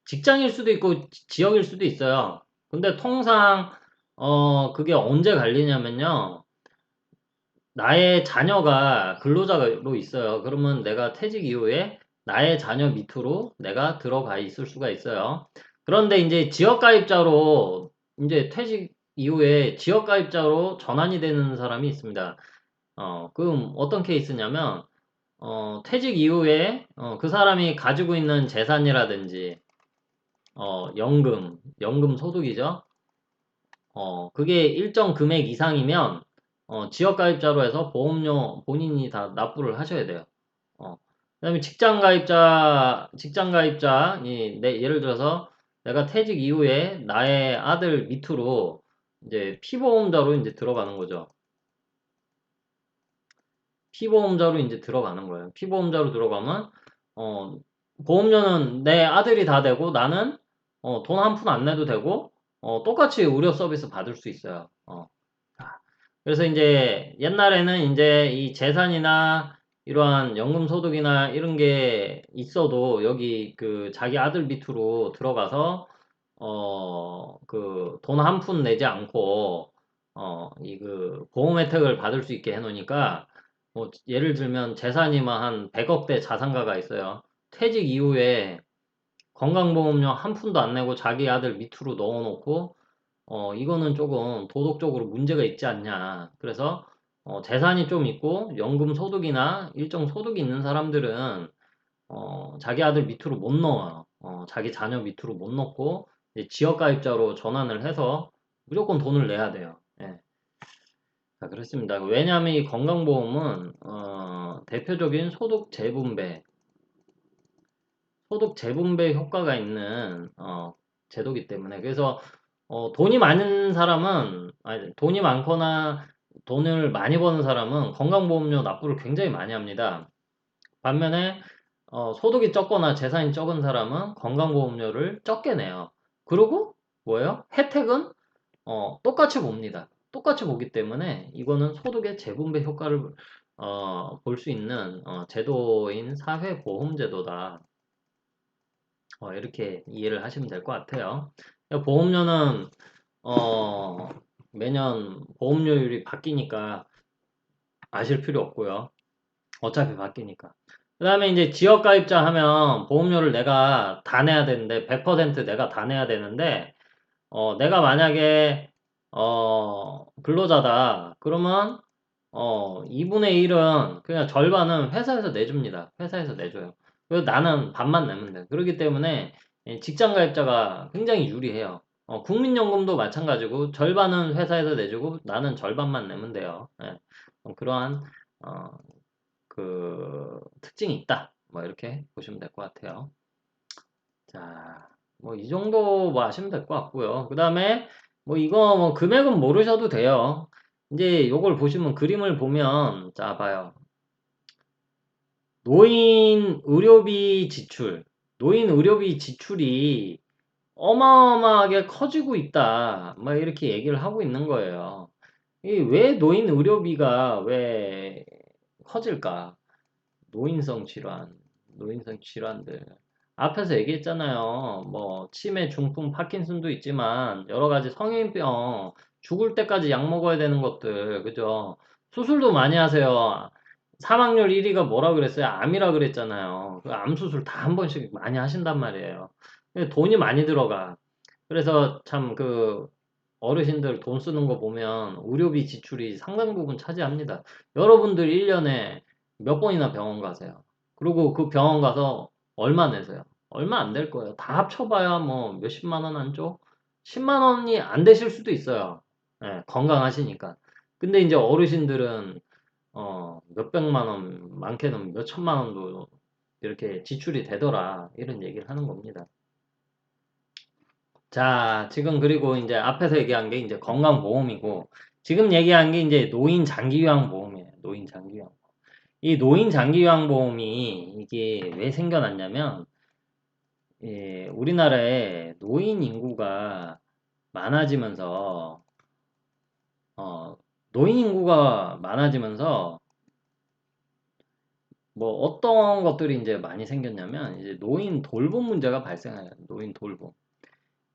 직장일 수도 있고 지역일 수도 있어요. 근데 통상 그게 언제 갈리냐면요. 나의 자녀가 근로자로 있어요. 그러면 내가 퇴직 이후에 나의 자녀 밑으로 내가 들어가 있을 수가 있어요. 그런데 이제 지역가입자로 이제 퇴직 이후에 지역가입자로 전환이 되는 사람이 있습니다. 그럼 어떤 케이스냐면 퇴직 이후에 그 사람이 가지고 있는 재산이라든지 연금 소득이죠. 그게 일정 금액 이상이면 지역가입자로 해서 보험료 본인이 다 납부를 하셔야 돼요. 어, 그다음에 직장가입자, 예를 들어서 내가 퇴직 이후에 나의 아들 밑으로 이제 피보험자로 이제 들어가는 거죠. 피보험자로 이제 들어가는 거예요. 피보험자로 들어가면, 어, 보험료는 내 아들이 다 되고 나는 돈 한 푼 안 내도 되고, 똑같이 의료 서비스 받을 수 있어요. 자, 그래서 이제 옛날에는 이제 이 재산이나 이러한 연금 소득이나 이런 게 있어도 여기 자기 아들 밑으로 들어가서 돈 한 푼 내지 않고 보험 혜택을 받을 수 있게 해놓으니까 뭐 예를 들면 재산이만 한 100억대 자산가가 있어요. 퇴직 이후에 건강보험료 한 푼도 안 내고 자기 아들 밑으로 넣어놓고 이거는 조금 도덕적으로 문제가 있지 않냐. 그래서 재산이 좀 있고 연금 소득이나 일정 소득이 있는 사람들은 자기 아들 밑으로 못 넣어요. 자기 자녀 밑으로 못 넣고 이제 지역가입자로 전환을 해서 무조건 돈을 내야 돼요. 예. 자, 그렇습니다. 왜냐하면 이 건강보험은 대표적인 소득 재분배 효과가 있는 제도기 때문에 그래서 돈이 많은 사람은 아니 돈이 많거나 돈을 많이 버는 사람은 건강보험료 납부를 굉장히 많이 합니다. 반면에 소득이 적거나 재산이 적은 사람은 건강보험료를 적게 내요. 그리고 뭐예요? 혜택은 똑같이 봅니다. 똑같이 보기 때문에 이거는 소득의 재분배 효과를 볼 수 있는 제도인 사회보험제도다. 이렇게 이해를 하시면 될 것 같아요. 보험료는 어, 매년 보험료율이 바뀌니까 아실 필요 없고요. 어차피 바뀌니까. 그 다음에 이제 지역가입자 하면 보험료를 내가 다 내야 되는데 100% 내가 다 내야 되는데 내가 만약에 근로자다. 그러면 2분의 1은 그냥 절반은 회사에서 내줍니다. 회사에서 내줘요. 그래서 나는 반만 내면 돼. 그렇기 때문에 직장 가입자가 굉장히 유리해요. 국민연금도 마찬가지고 절반은 회사에서 내주고 나는 절반만 내면 돼요. 예. 그러한 어, 그 특징이 있다. 뭐 이렇게 보시면 될 것 같아요. 자, 뭐 이 정도 뭐 아시면 될 것 같고요. 그 다음에 뭐 이거 뭐 금액은 모르셔도 돼요. 이제 요걸 보시면 그림을 보면 자 봐요. 노인 의료비 지출. 노인 의료비 지출이 어마어마하게 커지고 있다. 막 이렇게 얘기를 하고 있는 거예요. 이 왜 노인 의료비가 왜 커질까? 노인성 질환, 노인성 질환들. 앞에서 얘기했잖아요. 뭐, 치매, 중풍, 파킨슨도 있지만, 여러 가지 성인병, 죽을 때까지 약 먹어야 되는 것들, 그죠? 수술도 많이 하세요. 사망률 1위가 뭐라 그랬어요? 암이라 그랬잖아요. 그 암 수술 다 한 번씩 많이 하신단 말이에요. 근데 돈이 많이 들어가. 그래서 참 어르신들 돈 쓰는 거 보면 의료비 지출이 상당 부분 차지합니다. 여러분들 1년에 몇 번이나 병원 가세요? 그리고 그 병원 가서 얼마 내세요? 얼마 안 될 거예요. 다 합쳐봐야 뭐 몇십만 원 안쪽? 10만 원이 안 되실 수도 있어요. 예, 건강하시니까. 근데 이제 어르신들은 몇백만 원, 많게는 몇천만 원도 이렇게 지출이 되더라. 이런 얘기를 하는 겁니다. 자, 지금 그리고 이제 앞에서 얘기한 게 이제 건강보험이고, 지금 얘기한 게 이제 노인 장기요양보험이에요. 노인 장기요양. 이 노인 장기요양보험이 이게 왜 생겨났냐면, 우리나라에 노인 인구가 많아지면서, 노인 인구가 많아지면서, 뭐 어떤 것들이 이제 많이 생겼냐면, 이제 노인 돌봄 문제가 발생해요. 노인 돌봄.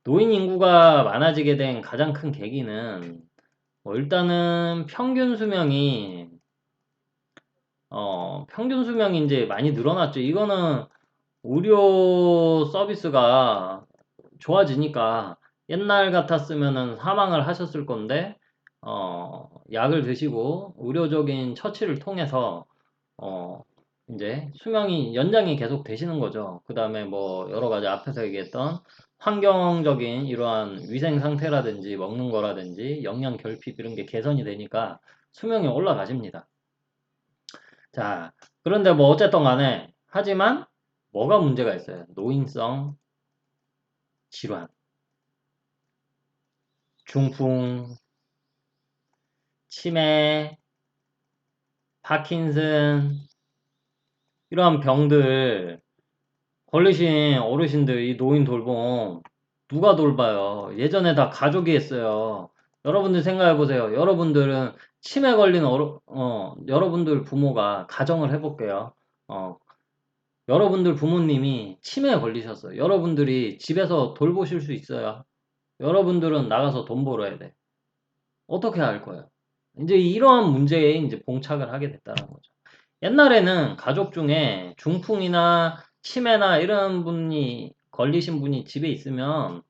노인 인구가 많아지게 된 가장 큰 계기는 일단은 평균 수명이 이제 많이 늘어났죠. 이거는 의료 서비스가 좋아지니까 옛날 같았으면은 사망을 하셨을 건데, 약을 드시고 의료적인 처치를 통해서, 어, 이제 수명이 연장이 계속 되시는 거죠. 그 다음에 뭐 여러 가지 앞에서 얘기했던 환경적인 이러한 위생 상태라든지 먹는 거라든지 영양 결핍 이런 게 개선이 되니까 수명이 올라가십니다. 자, 그런데 뭐 어쨌든 간에 하지만 뭐가 문제가 있어요? 노인성 질환, 중풍, 치매, 파킨슨 이러한 병들 걸리신 어르신들 이 노인 돌봄 누가 돌봐요? 예전에 다 가족이 했어요. 여러분들 생각해 보세요. 여러분들은 치매 걸린 여러분들 부모가 가정을 해볼게요. 어, 여러분들 부모님이 치매에 걸리셨어요. 여러분들이 집에서 돌보실 수 있어요. 여러분들은 나가서 돈 벌어야 돼. 어떻게 할 거예요? 이제 이러한 문제에 이제 봉착을 하게 됐다는 거죠. 옛날에는 가족 중에 중풍이나 치매나 이런 분이 걸리신 분이 집에 있으면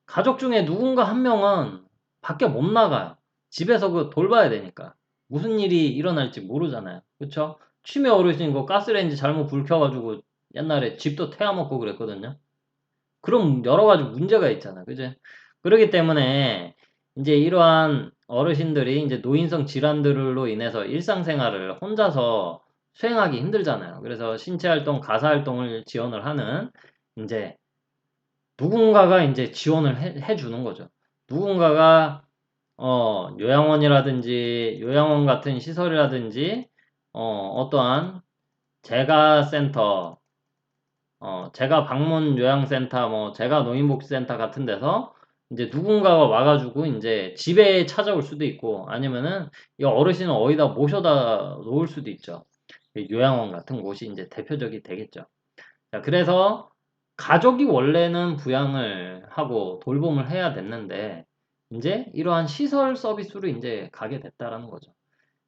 가족 중에 누군가 한 명은 밖에 못 나가요. 집에서 그 돌봐야 되니까. 무슨 일이 일어날지 모르잖아요. 그쵸? 치매 어르신 거 가스레인지 잘못 불 켜가지고 옛날에 집도 태워먹고 그랬거든요. 그럼 여러 가지 문제가 있잖아. 그죠? 그렇기 때문에 이제 이러한 어르신들이 이제 노인성 질환들로 인해서 일상생활을 혼자서 수행하기 힘들잖아요. 그래서 신체 활동, 가사 활동을 지원을 하는 이제 누군가가 이제 지원을 해주는 거죠. 누군가가 요양원이라든지 요양원 같은 시설이라든지 어떠한 재가센터, 재가 방문 요양센터, 뭐 재가 노인복지센터 같은 데서 이제 누군가가 와가지고 이제 집에 찾아올 수도 있고 아니면은 이 어르신을 어디다 모셔다 놓을 수도 있죠. 요양원 같은 곳이 이제 대표적이 되겠죠. 자, 그래서 가족이 원래는 부양을 하고 돌봄을 해야 됐는데 이제 이러한 시설 서비스로 이제 가게 됐다라는 거죠.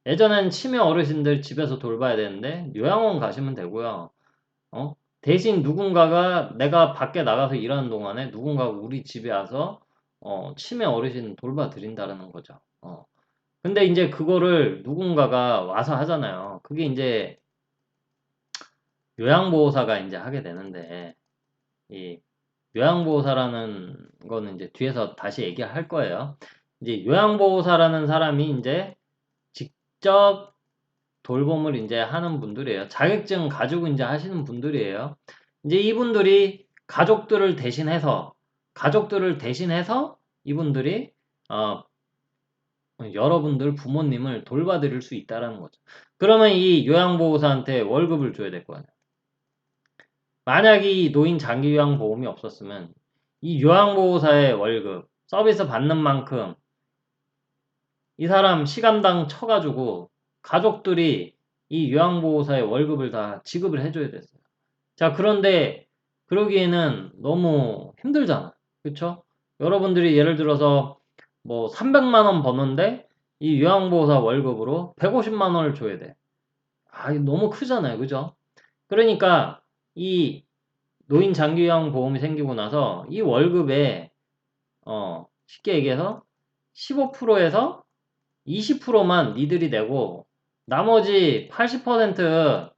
예전엔 치매 어르신들 집에서 돌봐야 되는데 요양원 가시면 되고요. 어? 대신 누군가가 내가 밖에 나가서 일하는 동안에 누군가가 우리 집에 와서 치매 어르신 돌봐 드린다라는 거죠. 근데 이제 그거를 누군가가 와서 하잖아요. 그게 이제 요양보호사가 이제 하게 되는데 이 요양보호사라는 거는 이제 뒤에서 다시 얘기할 거예요. 이제 요양보호사라는 사람이 이제 직접 돌봄을 이제 하는 분들이에요. 자격증 가지고 이제 하시는 분들이에요. 이제 이분들이 가족들을 대신해서 이분들이 어, 여러분들 부모님을 돌봐드릴 수 있다라는 거죠. 그러면 이 요양보호사한테 월급을 줘야 될 거 아니에요. 만약 이 노인 장기 요양 보험이 없었으면 이 요양보호사의 월급, 서비스 받는 만큼 이 사람 시간당 쳐가지고 가족들이 이 요양보호사의 월급을 다 지급을 해줘야 됐어요. 자, 그런데 그러기에는 너무 힘들잖아. 그쵸? 여러분들이 예를 들어서 뭐 300만 원 버는데 이 요양보호사 월급으로 150만 원을 줘야 돼. 아, 이거 너무 크잖아요. 그죠? 그러니까 이 노인 장기요양 보험이 생기고 나서 이 월급에 쉽게 얘기해서 15%에서 20%만 니들이 내고 나머지 85%,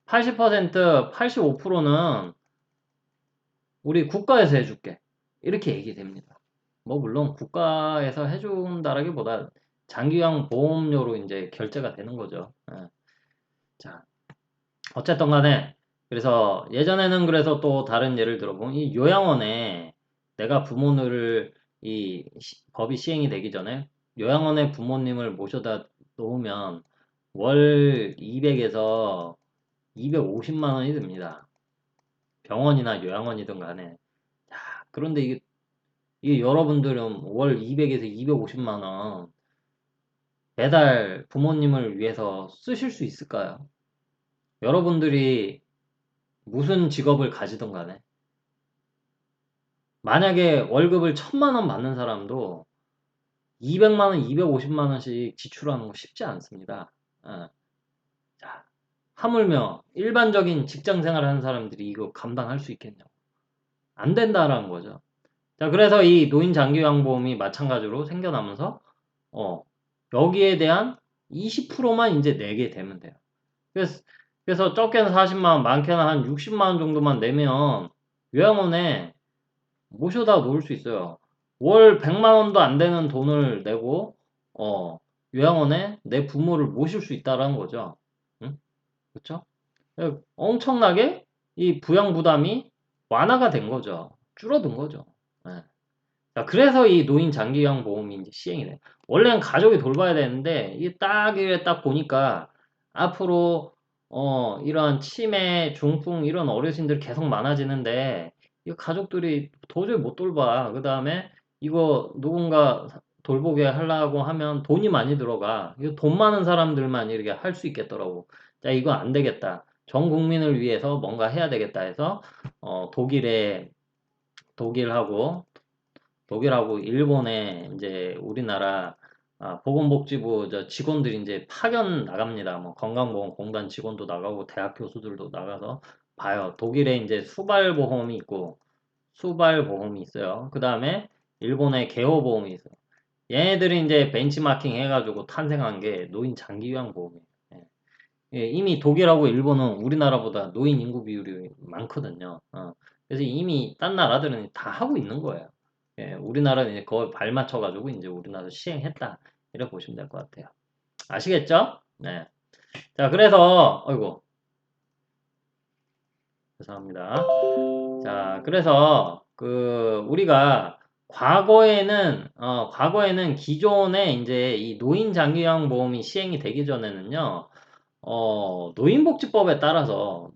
85%, 85%는 우리 국가에서 해줄게. 이렇게 얘기됩니다. 뭐 물론 국가에서 해준다라기보다 장기요양 보험료로 이제 결제가 되는 거죠. 예. 자, 어쨌든 간에 그래서 예전에는 그래서 또 다른 예를 들어보면 이 요양원에 내가 부모를 법이 시행이 되기 전에 요양원에 부모님을 모셔다 놓으면 월 200에서 250만 원이 듭니다. 병원이나 요양원이든 간에. 자, 그런데 이게 여러분들은 월 200에서 250만 원 매달 부모님을 위해서 쓰실 수 있을까요? 여러분들이 무슨 직업을 가지든 간에 만약에 월급을 1000만 원 받는 사람도 200만 원, 250만 원씩 지출하는 거 쉽지 않습니다. 자, 하물며 일반적인 직장 생활하는 사람들이 이거 감당할 수 있겠냐고. 안 된다라는 거죠. 자, 그래서 이 노인 장기요양보험이 마찬가지로 생겨나면서 어, 여기에 대한 20%만 이제 내게 되면 돼요. 그래서, 그래서 적게는 40만 원, 많게는 한 60만 원 정도만 내면 요양원에 모셔다 놓을 수 있어요. 월 100만 원도 안 되는 돈을 내고 요양원에 내 부모를 모실 수 있다라는 거죠. 응? 그렇죠? 엄청나게 이 부양 부담이 완화가 된 거죠. 줄어든 거죠. 예. 자, 그래서 이 노인 장기요양 보험이 이제 시행이 돼요. 원래는 가족이 돌봐야 되는데 이게 딱 보니까 앞으로 이런 치매, 중풍 이런 어르신들 계속 많아지는데 이 가족들이 도저히 못 돌봐. 그다음에 이거 누군가 돌보게 하려고 하면 돈이 많이 들어가. 이거 돈 많은 사람들만 이렇게 할 수 있겠더라고. 자, 이거 안 되겠다. 전 국민을 위해서 뭔가 해야 되겠다 해서 독일에 독일하고 독일하고 일본에 이제 우리나라 보건복지부 직원들이 이제 파견 나갑니다. 뭐 건강보험공단 직원도 나가고 대학 교수들도 나가서 봐요. 독일에 이제 수발보험이 있고 수발보험이 있어요. 그 다음에 일본의 개호보험이 있어요. 얘네들이 이제 벤치마킹 해가지고 탄생한 게 노인 장기요양보험이에요. 예. 예, 이미 독일하고 일본은 우리나라보다 노인 인구 비율이 많거든요. 그래서 이미 딴 나라들은 다 하고 있는 거예요. 예, 우리나라는 이제 그걸 발맞춰가지고 이제 우리나라도 시행했다. 이렇게 보시면 될 것 같아요. 아시겠죠? 네. 자, 그래서, 어이구, 죄송합니다. 자, 그래서, 우리가 과거에는 기존에 이제 이 노인장기요양보험이 시행이 되기 전에는요, 노인복지법에 따라서,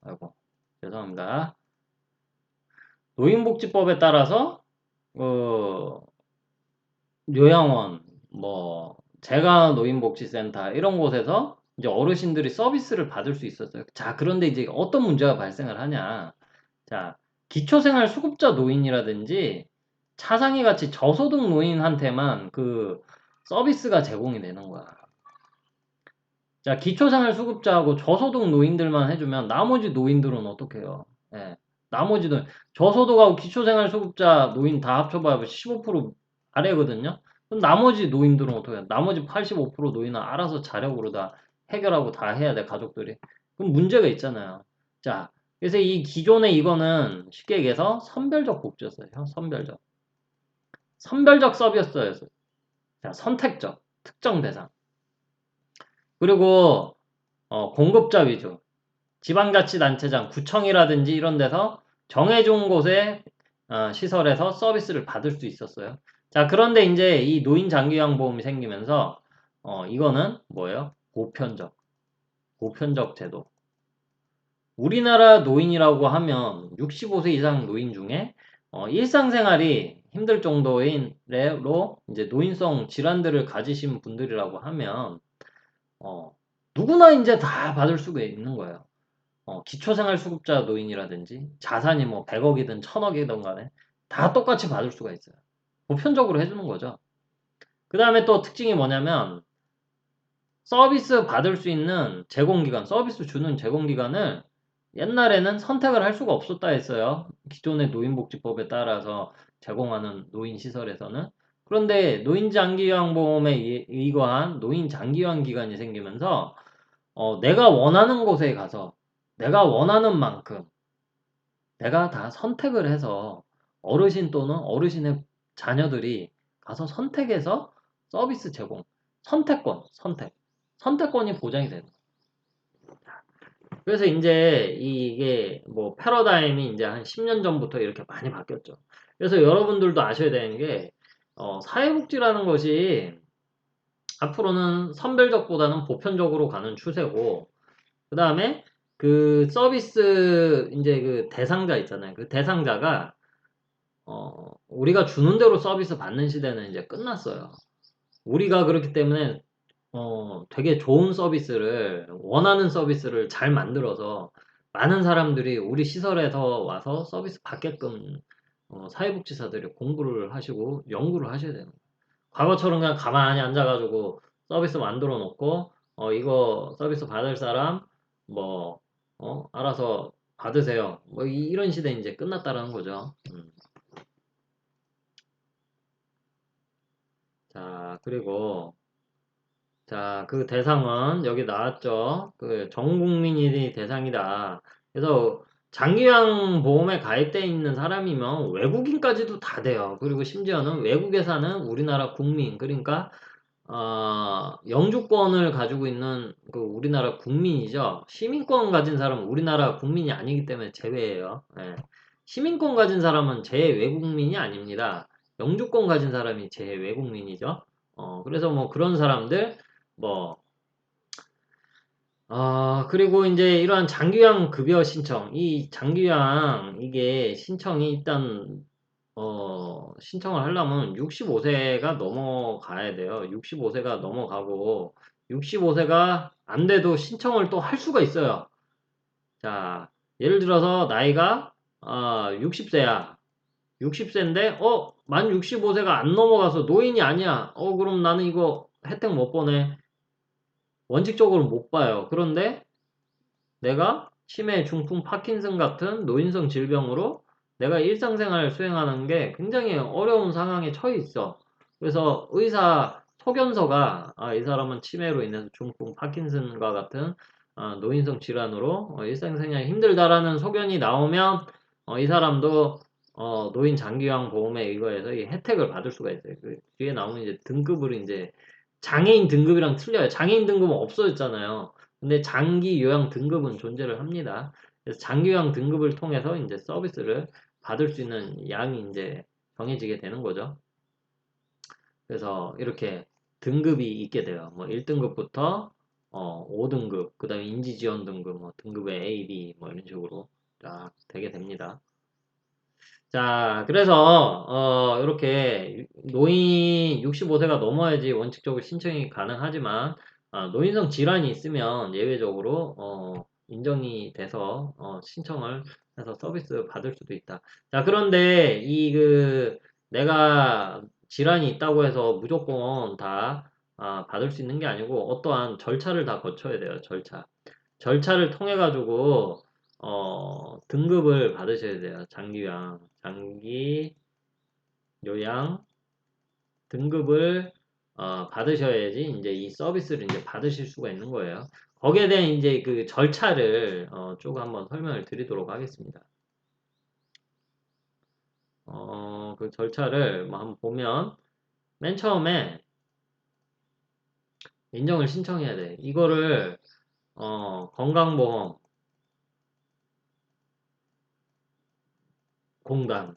아이고, 죄송합니다. 노인복지법에 따라서, 어, 요양원, 뭐, 재가노인복지센터, 이런 곳에서 이제 어르신들이 서비스를 받을 수 있었어요. 자, 그런데 이제 어떤 문제가 발생을 하냐. 자, 기초생활수급자 노인이라든지 차상위 같이 저소득 노인한테만 그 서비스가 제공이 되는 거야. 자, 기초생활수급자하고 저소득 노인들만 해주면 나머지 노인들은 어떻게 해요? 예. 나머지는 저소득하고 기초생활수급자 노인 다 합쳐봐야 15% 아래거든요? 그럼 나머지 노인들은 어떻게 해요? 나머지 85% 노인은 알아서 자력으로 다 해결하고 다 해야 돼, 가족들이. 그럼 문제가 있잖아요. 자, 그래서 이 기존의 이거는 쉽게 얘기해서 선별적 복지였어요. 선별적. 선별적 서비스였어요. 자, 선택적. 특정 대상. 그리고 공급자 위주. 지방자치단체장, 구청이라든지 이런 데서 정해준 곳에 시설에서 서비스를 받을 수 있었어요. 자, 그런데 이제 이 노인장기요양보험이 생기면서 이거는 뭐예요? 보편적 제도. 우리나라 노인이라고 하면 65세 이상 노인 중에 일상생활이 힘들 정도로 이제 노인성 질환들을 가지신 분들이라고 하면 누구나 이제 다 받을 수가 있는 거예요. 기초생활수급자 노인이라든지 자산이 뭐 100억이든 1000억이든 간에 다 똑같이 받을 수가 있어요. 보편적으로 해주는 거죠. 그 다음에 또 특징이 뭐냐면 서비스 받을 수 있는 제공기간, 서비스 주는 제공기간을 옛날에는 선택을 할 수가 없었다 했어요. 기존의 노인복지법에 따라서 제공하는 노인시설에서는. 그런데 노인장기요양보험에 의거한 노인장기요양기간이 생기면서 내가 원하는 곳에 가서 내가 원하는 만큼 내가 다 선택을 해서 어르신 또는 어르신의 자녀들이 가서 선택해서 서비스 제공, 선택권이 보장이 되는 거예요. 그래서 이제 이게 뭐 패러다임이 이제 한 10년 전부터 이렇게 많이 바뀌었죠. 그래서 여러분들도 아셔야 되는 게 사회복지라는 것이 앞으로는 선별적보다는 보편적으로 가는 추세고 그 다음에 그 서비스 이제 그 대상자 있잖아요. 그 대상자가 우리가 주는 대로 서비스 받는 시대는 이제 끝났어요. 우리가 그렇기 때문에 되게 좋은 서비스를 원하는 서비스를 잘 만들어서 많은 사람들이 우리 시설에서 와서 서비스 받게끔 사회복지사들이 공부를 하시고 연구를 하셔야 돼요. 과거처럼 그냥 가만히 앉아가지고 서비스 만들어 놓고 이거 서비스 받을 사람 뭐 알아서 받으세요. 뭐 이런 시대 이제 끝났다라는 거죠. 자, 그리고 자, 그 대상은 여기 나왔죠. 그 전 국민이 대상이다. 그래서 장기요양 보험에 가입돼 있는 사람이면 외국인까지도 다 돼요. 그리고 심지어는 외국에 사는 우리나라 국민, 그러니까 영주권을 가지고 있는 그 우리나라 국민이죠. 시민권 가진 사람은 우리나라 국민이 아니기 때문에 제외예요. 예. 시민권 가진 사람은 재외국민이 아닙니다. 영주권 가진 사람이 재외국민이죠. 그래서 뭐 그런 사람들, 뭐, 그리고 이제 이러한 장기요양 급여 신청, 이 장기요양, 이게 신청이 일단, 신청을 하려면 65세가 넘어가야 돼요. 65세가 넘어가고, 65세가 안 돼도 신청을 또 할 수가 있어요. 자, 예를 들어서 나이가 60세야. 60세인데, 만 65세가 안 넘어가서 노인이 아니야. 그럼 나는 이거 혜택 못 보네. 원칙적으로 못 봐요. 그런데 내가 치매, 중풍, 파킨슨 같은 노인성 질병으로 내가 일상생활을 수행하는 게 굉장히 어려운 상황에 처해 있어. 그래서 의사 소견서가 이 사람은 치매로 인해서 중풍, 파킨슨과 같은 노인성 질환으로 일상생활이 힘들다라는 소견이 나오면 이 사람도 노인 장기요양 보험에 의거해서 이 혜택을 받을 수가 있어요. 그 뒤에 나오는 이제 등급을 이제 장애인 등급이랑 틀려요. 장애인 등급은 없어졌잖아요. 근데 장기 요양 등급은 존재를 합니다. 그래서 장기 요양 등급을 통해서 이제 서비스를 받을 수 있는 양이 이제 정해지게 되는 거죠. 그래서 이렇게 등급이 있게 돼요. 뭐 1등급부터 5등급, 그 다음에 인지지원 등급, 뭐 등급의 A, B, 뭐 이런 식으로 쫙 되게 됩니다. 자, 그래서 이렇게 노인 65세가 넘어야지 원칙적으로 신청이 가능하지만 노인성 질환이 있으면 예외적으로 인정이 돼서 신청을 해서 서비스 받을 수도 있다. 자, 그런데 내가 질환이 있다고 해서 무조건 다 받을 수 있는 게 아니고 어떠한 절차를 다 거쳐야 돼요. 절차를 통해 가지고 등급을 받으셔야 돼요. 장기 요양 등급을 받으셔야지 이제 이 서비스를 이제 받으실 수가 있는 거예요. 거기에 대한 이제 그 절차를 쭉 한번 설명을 드리도록 하겠습니다. 그 절차를 뭐 한번 보면 맨 처음에 인정을 신청해야 돼. 이거를 건강보험 공단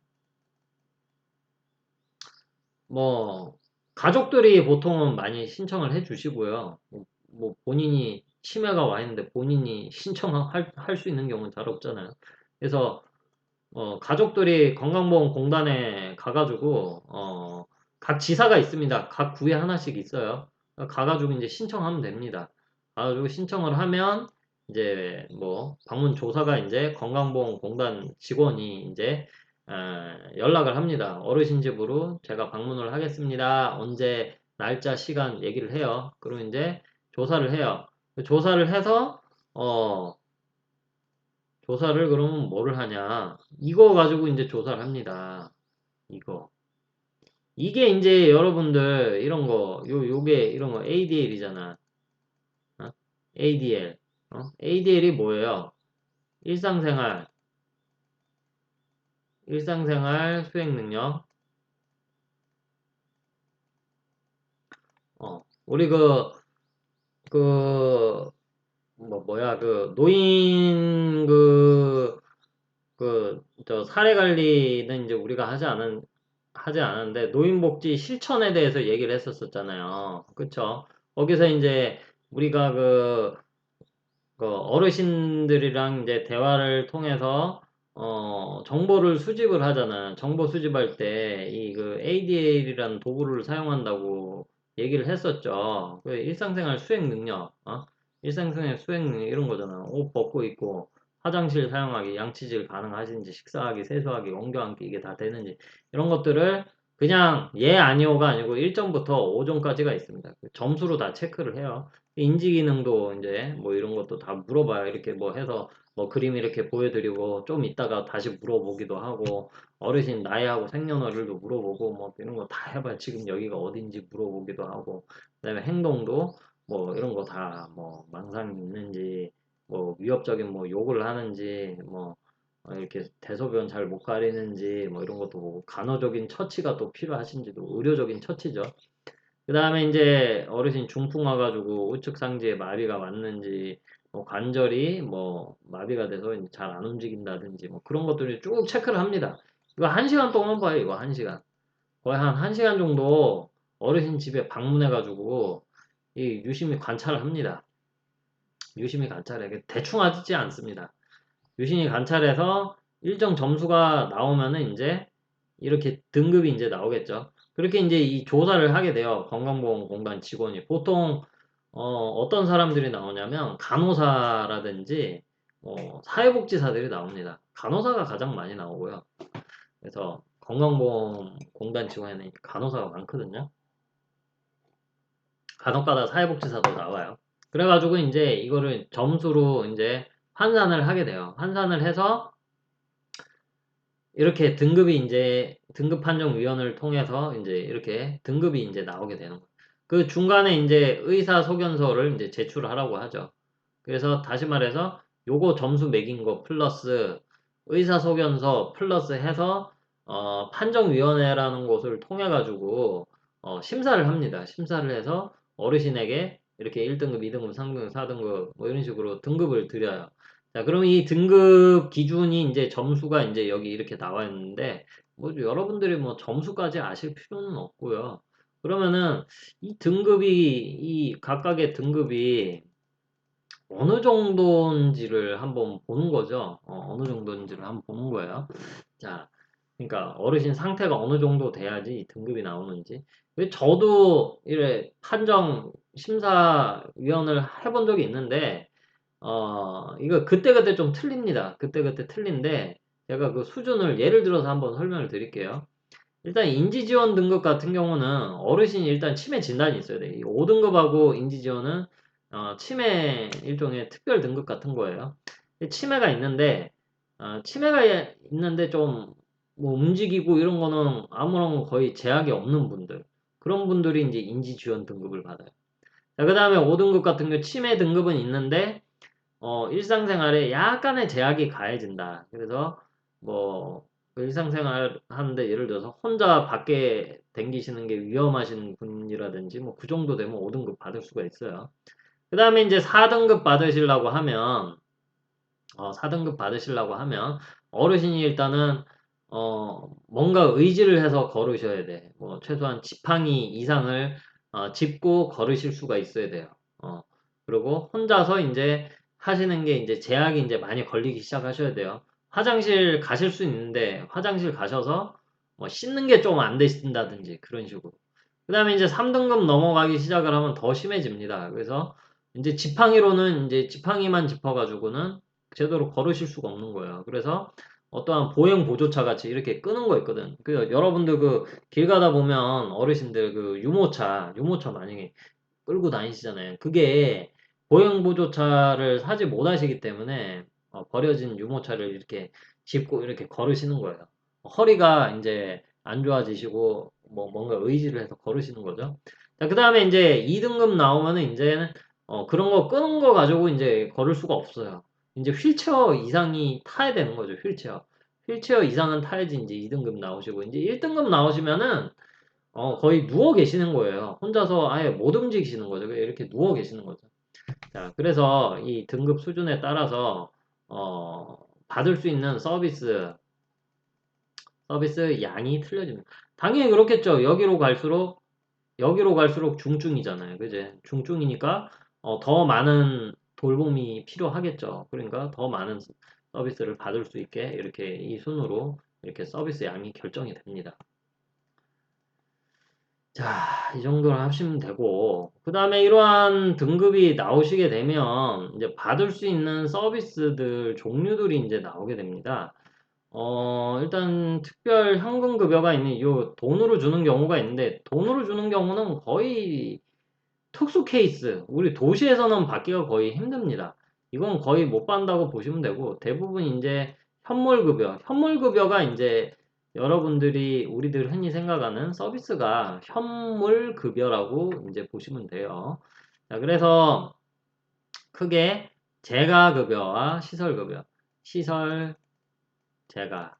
뭐 가족들이 보통은 많이 신청을 해 주시고요. 뭐 본인이 치매가 와 있는데 본인이 신청할 수 있는 경우는 잘 없잖아요. 그래서 가족들이 건강보험공단에 가가지고 각 지사가 있습니다. 각 구에 하나씩 있어요. 가가지고 이제 신청하면 됩니다. 가가지고 신청을 하면 이제 뭐 방문 조사가 이제 건강보험공단 직원이 이제 연락을 합니다. 어르신 집으로 제가 방문을 하겠습니다. 언제 날짜 시간 얘기를 해요. 그리고 이제 조사를 해요. 조사를 해서 조사를 그러면 뭐를 하냐? 이거 가지고 이제 조사를 합니다. 이거. 이게 이제 여러분들 이런 거, 요게 이런 거 ADL이잖아. ADL. ADL이 뭐예요? 일상생활, 일상생활 수행 능력. 우리 그, 노인 사례 관리는 이제 우리가 하지 않았는데, 노인복지 실천에 대해서 얘기를 했었잖아요. 그쵸? 거기서 이제 우리가 그 어르신들이랑 이제 대화를 통해서, 정보를 수집을 하잖아. 정보 수집할 때, ADL이라는 도구를 사용한다고 얘기를 했었죠. 그 일상생활 수행 능력, 일상생활 수행 능력 이런 거잖아. 옷 벗고 있고, 화장실 사용하기, 양치질 가능하신지, 식사하기, 세수하기, 옮겨 앉기 이게 다 되는지 이런 것들을 그냥 예 아니오가 아니고 1점부터 5점까지가 있습니다. 그 점수로 다 체크를 해요. 인지 기능도 이제 뭐 이런 것도 다 물어봐요. 이렇게 뭐 해서 뭐 그림 이렇게 보여드리고 좀 이따가 다시 물어보기도 하고 어르신 나이하고 생년월일도 물어보고 뭐 이런 거 다 해봐요. 지금 여기가 어딘지 물어보기도 하고 그다음에 행동도 뭐 이런 거 다 뭐 망상이 있는지 뭐 위협적인 뭐 욕을 하는지 뭐 이렇게 대소변 잘 못 가리는지 뭐 이런 것도 보고 간호적인 처치가 또 필요하신지도 의료적인 처치죠. 그 다음에 이제 어르신 중풍 와가지고 우측 상지에 마비가 왔는지 뭐 관절이 뭐 마비가 돼서 잘 안 움직인다든지 뭐 그런 것들이 쭉 체크를 합니다. 이거 1시간 동안 봐요. 이거 1시간. 거의 한 1시간 정도 어르신 집에 방문해가지고 이 유심히 관찰을 합니다. 유심히 관찰해. 대충 하지 않습니다. 유심히 관찰해서 일정 점수가 나오면은 이제 이렇게 등급이 이제 나오겠죠. 그렇게 이제 이 조사를 하게 돼요. 건강보험공단 직원이. 보통, 어떤 사람들이 나오냐면, 간호사라든지, 사회복지사들이 나옵니다. 간호사가 가장 많이 나오고요. 그래서 건강보험공단 지원에는 간호사가 많거든요. 간혹가다 사회복지사도 나와요. 그래가지고 이제 이거를 점수로 이제 환산을 하게 돼요. 환산을 해서 이렇게 등급이 이제 등급판정위원회를 통해서 이제 이렇게 등급이 이제 나오게 되는 거예요. 그 중간에 이제 의사소견서를 이제 제출하라고 하죠. 그래서 다시 말해서 요거 점수 매긴 거 플러스 의사소견서 플러스 해서 판정위원회라는 곳을 통해 가지고 심사를 합니다. 심사를 해서 어르신에게 이렇게 1등급, 2등급, 3등급, 4등급 뭐 이런 식으로 등급을 드려요. 자, 그럼 이 등급 기준이 이제 점수가 이제 여기 이렇게 나와 있는데 뭐 여러분들이 뭐 점수까지 아실 필요는 없고요. 그러면은 이 등급이 이 각각의 등급이 어느 정도인지를 한번 보는 거죠. 어느 정도인지를 한번 보는 거예요. 자, 그러니까 어르신 상태가 어느 정도 돼야지 등급이 나오는지. 저도 이래 판정 심사위원을 해본 적이 있는데, 이거 그때그때 좀 틀립니다. 그때그때 틀린데, 제가 그 수준을 예를 들어서 한번 설명을 드릴게요. 일단 인지지원 등급 같은 경우는 어르신이 일단 치매 진단이 있어야 돼. 이 5등급하고 인지지원은 치매 일종의 특별 등급 같은 거예요. 치매가 있는데 치매가 있는데 좀 뭐 움직이고 이런 거는 아무런 거의 제약이 없는 분들 그런 분들이 이제 인지지원 등급을 받아요. 자, 그 다음에 5등급 같은 경우 치매 등급은 있는데 일상생활에 약간의 제약이 가해진다. 그래서 뭐 일상생활 하는데 예를 들어서 혼자 밖에 댕기시는 게 위험하신 분이라든지 뭐 그 정도 되면 5등급 받을 수가 있어요. 그 다음에 이제 4등급 받으시려고 하면 4등급 받으시려고 하면 어르신이 일단은 뭔가 의지를 해서 걸으셔야 돼. 뭐 최소한 지팡이 이상을 짚고 걸으실 수가 있어야 돼요. 어, 그리고 혼자서 이제 하시는 게 이제 제약이 이제 많이 걸리기 시작하셔야 돼요. 화장실 가실 수 있는데 화장실 가셔서 뭐 씻는 게 좀 안 되신다든지 그런 식으로. 그 다음에 이제 3등급 넘어가기 시작을 하면 더 심해집니다. 그래서 이제 지팡이로는 이제 지팡이만 짚어가지고는 제대로 걸으실 수가 없는 거예요. 그래서 어떠한 보행 보조차 같이 이렇게 끄는 거 있거든. 그 여러분들 그 길 가다 보면 어르신들 그 유모차 만약에 끌고 다니시잖아요. 그게 보행 보조차를 사지 못하시기 때문에 버려진 유모차를 이렇게 짚고 이렇게 걸으시는 거예요. 허리가 이제 안 좋아지시고 뭐 뭔가 의지를 해서 걸으시는 거죠. 자, 그 다음에 이제 2등급 나오면은 이제는 그런 거 끄는 거 가지고 이제 걸을 수가 없어요. 이제 휠체어 이상이 타야 되는 거죠, 휠체어. 휠체어 이상은 타야지 이제 2등급 나오시고, 이제 1등급 나오시면은, 거의 누워 계시는 거예요. 혼자서 아예 못 움직이시는 거죠. 이렇게 누워 계시는 거죠. 자, 그래서 이 등급 수준에 따라서, 받을 수 있는 서비스 양이 틀려집니다. 당연히 그렇겠죠. 여기로 갈수록 중증이잖아요. 그제? 중증이니까 더 많은 돌봄이 필요하겠죠. 그러니까 더 많은 서비스를 받을 수 있게 이렇게 이 순으로 이렇게 서비스 양이 결정이 됩니다. 자, 이 정도로 하시면 되고, 그 다음에 이러한 등급이 나오시게 되면 이제 받을 수 있는 서비스들 종류들이 이제 나오게 됩니다. 일단 특별 현금 급여가 있는 이 돈으로 주는 경우가 있는데 돈으로 주는 경우는 거의 특수 케이스, 우리 도시에서는 받기가 거의 힘듭니다. 이건 거의 못 받는다고 보시면 되고, 대부분 이제 현물급여가 이제 여러분들이 우리들 흔히 생각하는 서비스가 현물급여라고 이제 보시면 돼요. 자, 그래서 크게 재가급여와 시설급여, 시설, 재가,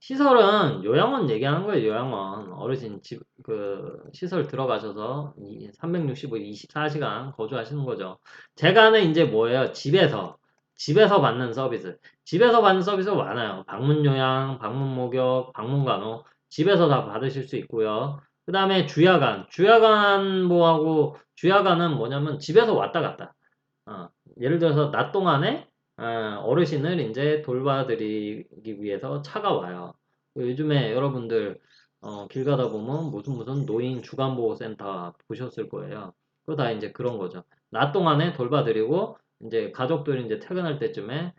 시설은 요양원 얘기하는 거예요, 요양원. 어르신 시설 들어가셔서 365, 24시간 거주하시는 거죠. 제가는 이제 뭐예요? 집에서 받는 서비스. 집에서 받는 서비스가 많아요. 방문 요양, 방문 목욕, 방문 간호. 집에서 다 받으실 수 있고요. 그 다음에 주야간은 뭐냐면 집에서 왔다 갔다. 예를 들어서 낮 동안에 어르신을 이제 돌봐드리기 위해서 차가 와요. 요즘에 여러분들 길 가다 보면 무슨 노인 주간보호센터 보셨을 거예요. 그거 다 이제 그런 거죠. 낮 동안에 돌봐드리고 이제 가족들이 이제 퇴근할 때쯤에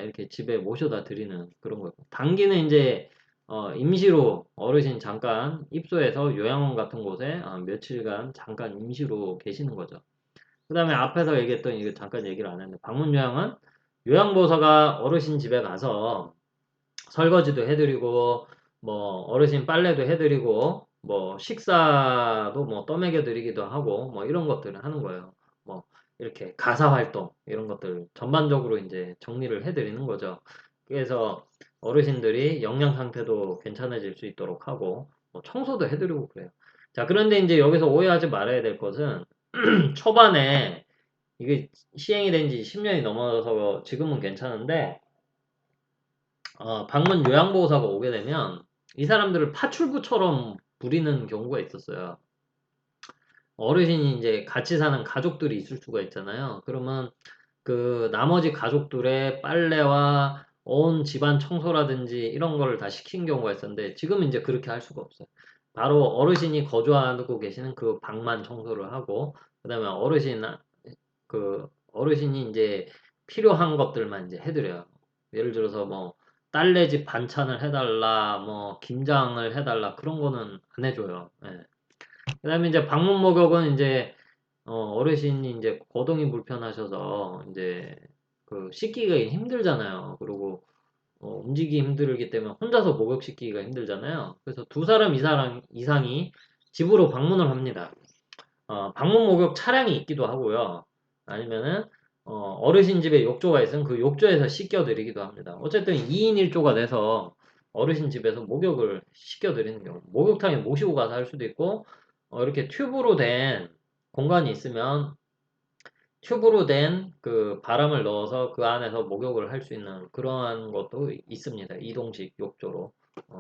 이렇게 집에 모셔다 드리는 그런 거예요. 단기는 이제 임시로 어르신 잠깐 입소해서 요양원 같은 곳에 며칠간 잠깐 임시로 계시는 거죠. 그 다음에 앞에서 얘기했던 이거 잠깐 얘기를 안 했는데 방문 요양은 요양보호사가 어르신 집에 가서 설거지도 해드리고 뭐 어르신 빨래도 해드리고 뭐 식사도 뭐 떠먹여 드리기도 하고 뭐 이런 것들을 하는 거예요. 뭐 이렇게 가사 활동 이런 것들 전반적으로 이제 정리를 해드리는 거죠. 그래서 어르신들이 영양 상태도 괜찮아질 수 있도록 하고 뭐 청소도 해드리고 그래요. 자, 그런데 이제 여기서 오해하지 말아야 될 것은 초반에 이게 시행이 된 지 10년이 넘어서 지금은 괜찮은데 방문 요양보호사가 오게 되면 이 사람들을 파출부처럼 부리는 경우가 있었어요. 어르신이 이제 같이 사는 가족들이 있을 수가 있잖아요. 그러면 그 나머지 가족들의 빨래와 온 집안 청소라든지 이런 거를 다 시킨 경우가 있었는데 지금은 이제 그렇게 할 수가 없어요. 바로 어르신이 거주하고 계시는 그 방만 청소를 하고 그다음에 어르신이 이제 필요한 것들만 이제 해드려요. 예를 들어서 뭐 딸네 집 반찬을 해달라, 뭐 김장을 해달라 그런 거는 안 해줘요. 예. 그다음에 이제 방문 목욕은 이제 어르신이 이제 거동이 불편하셔서 이제 그 씻기가 힘들잖아요. 그리고 움직이기 힘들기 때문에 혼자서 목욕시키기가 힘들잖아요. 그래서 두 사람 이상이 집으로 방문을 합니다. 방문 목욕 차량이 있기도 하고요. 아니면은 어르신 집에 욕조가 있으면 그 욕조에서 씻겨드리기도 합니다. 어쨌든 2인 1조가 돼서 어르신 집에서 목욕을 씻겨드리는 경우 목욕탕에 모시고 가서 할 수도 있고 이렇게 튜브로 된 공간이 있으면 튜브로 된 그 바람을 넣어서 그 안에서 목욕을 할 수 있는 그러한 것도 있습니다. 이동식 욕조로. 어,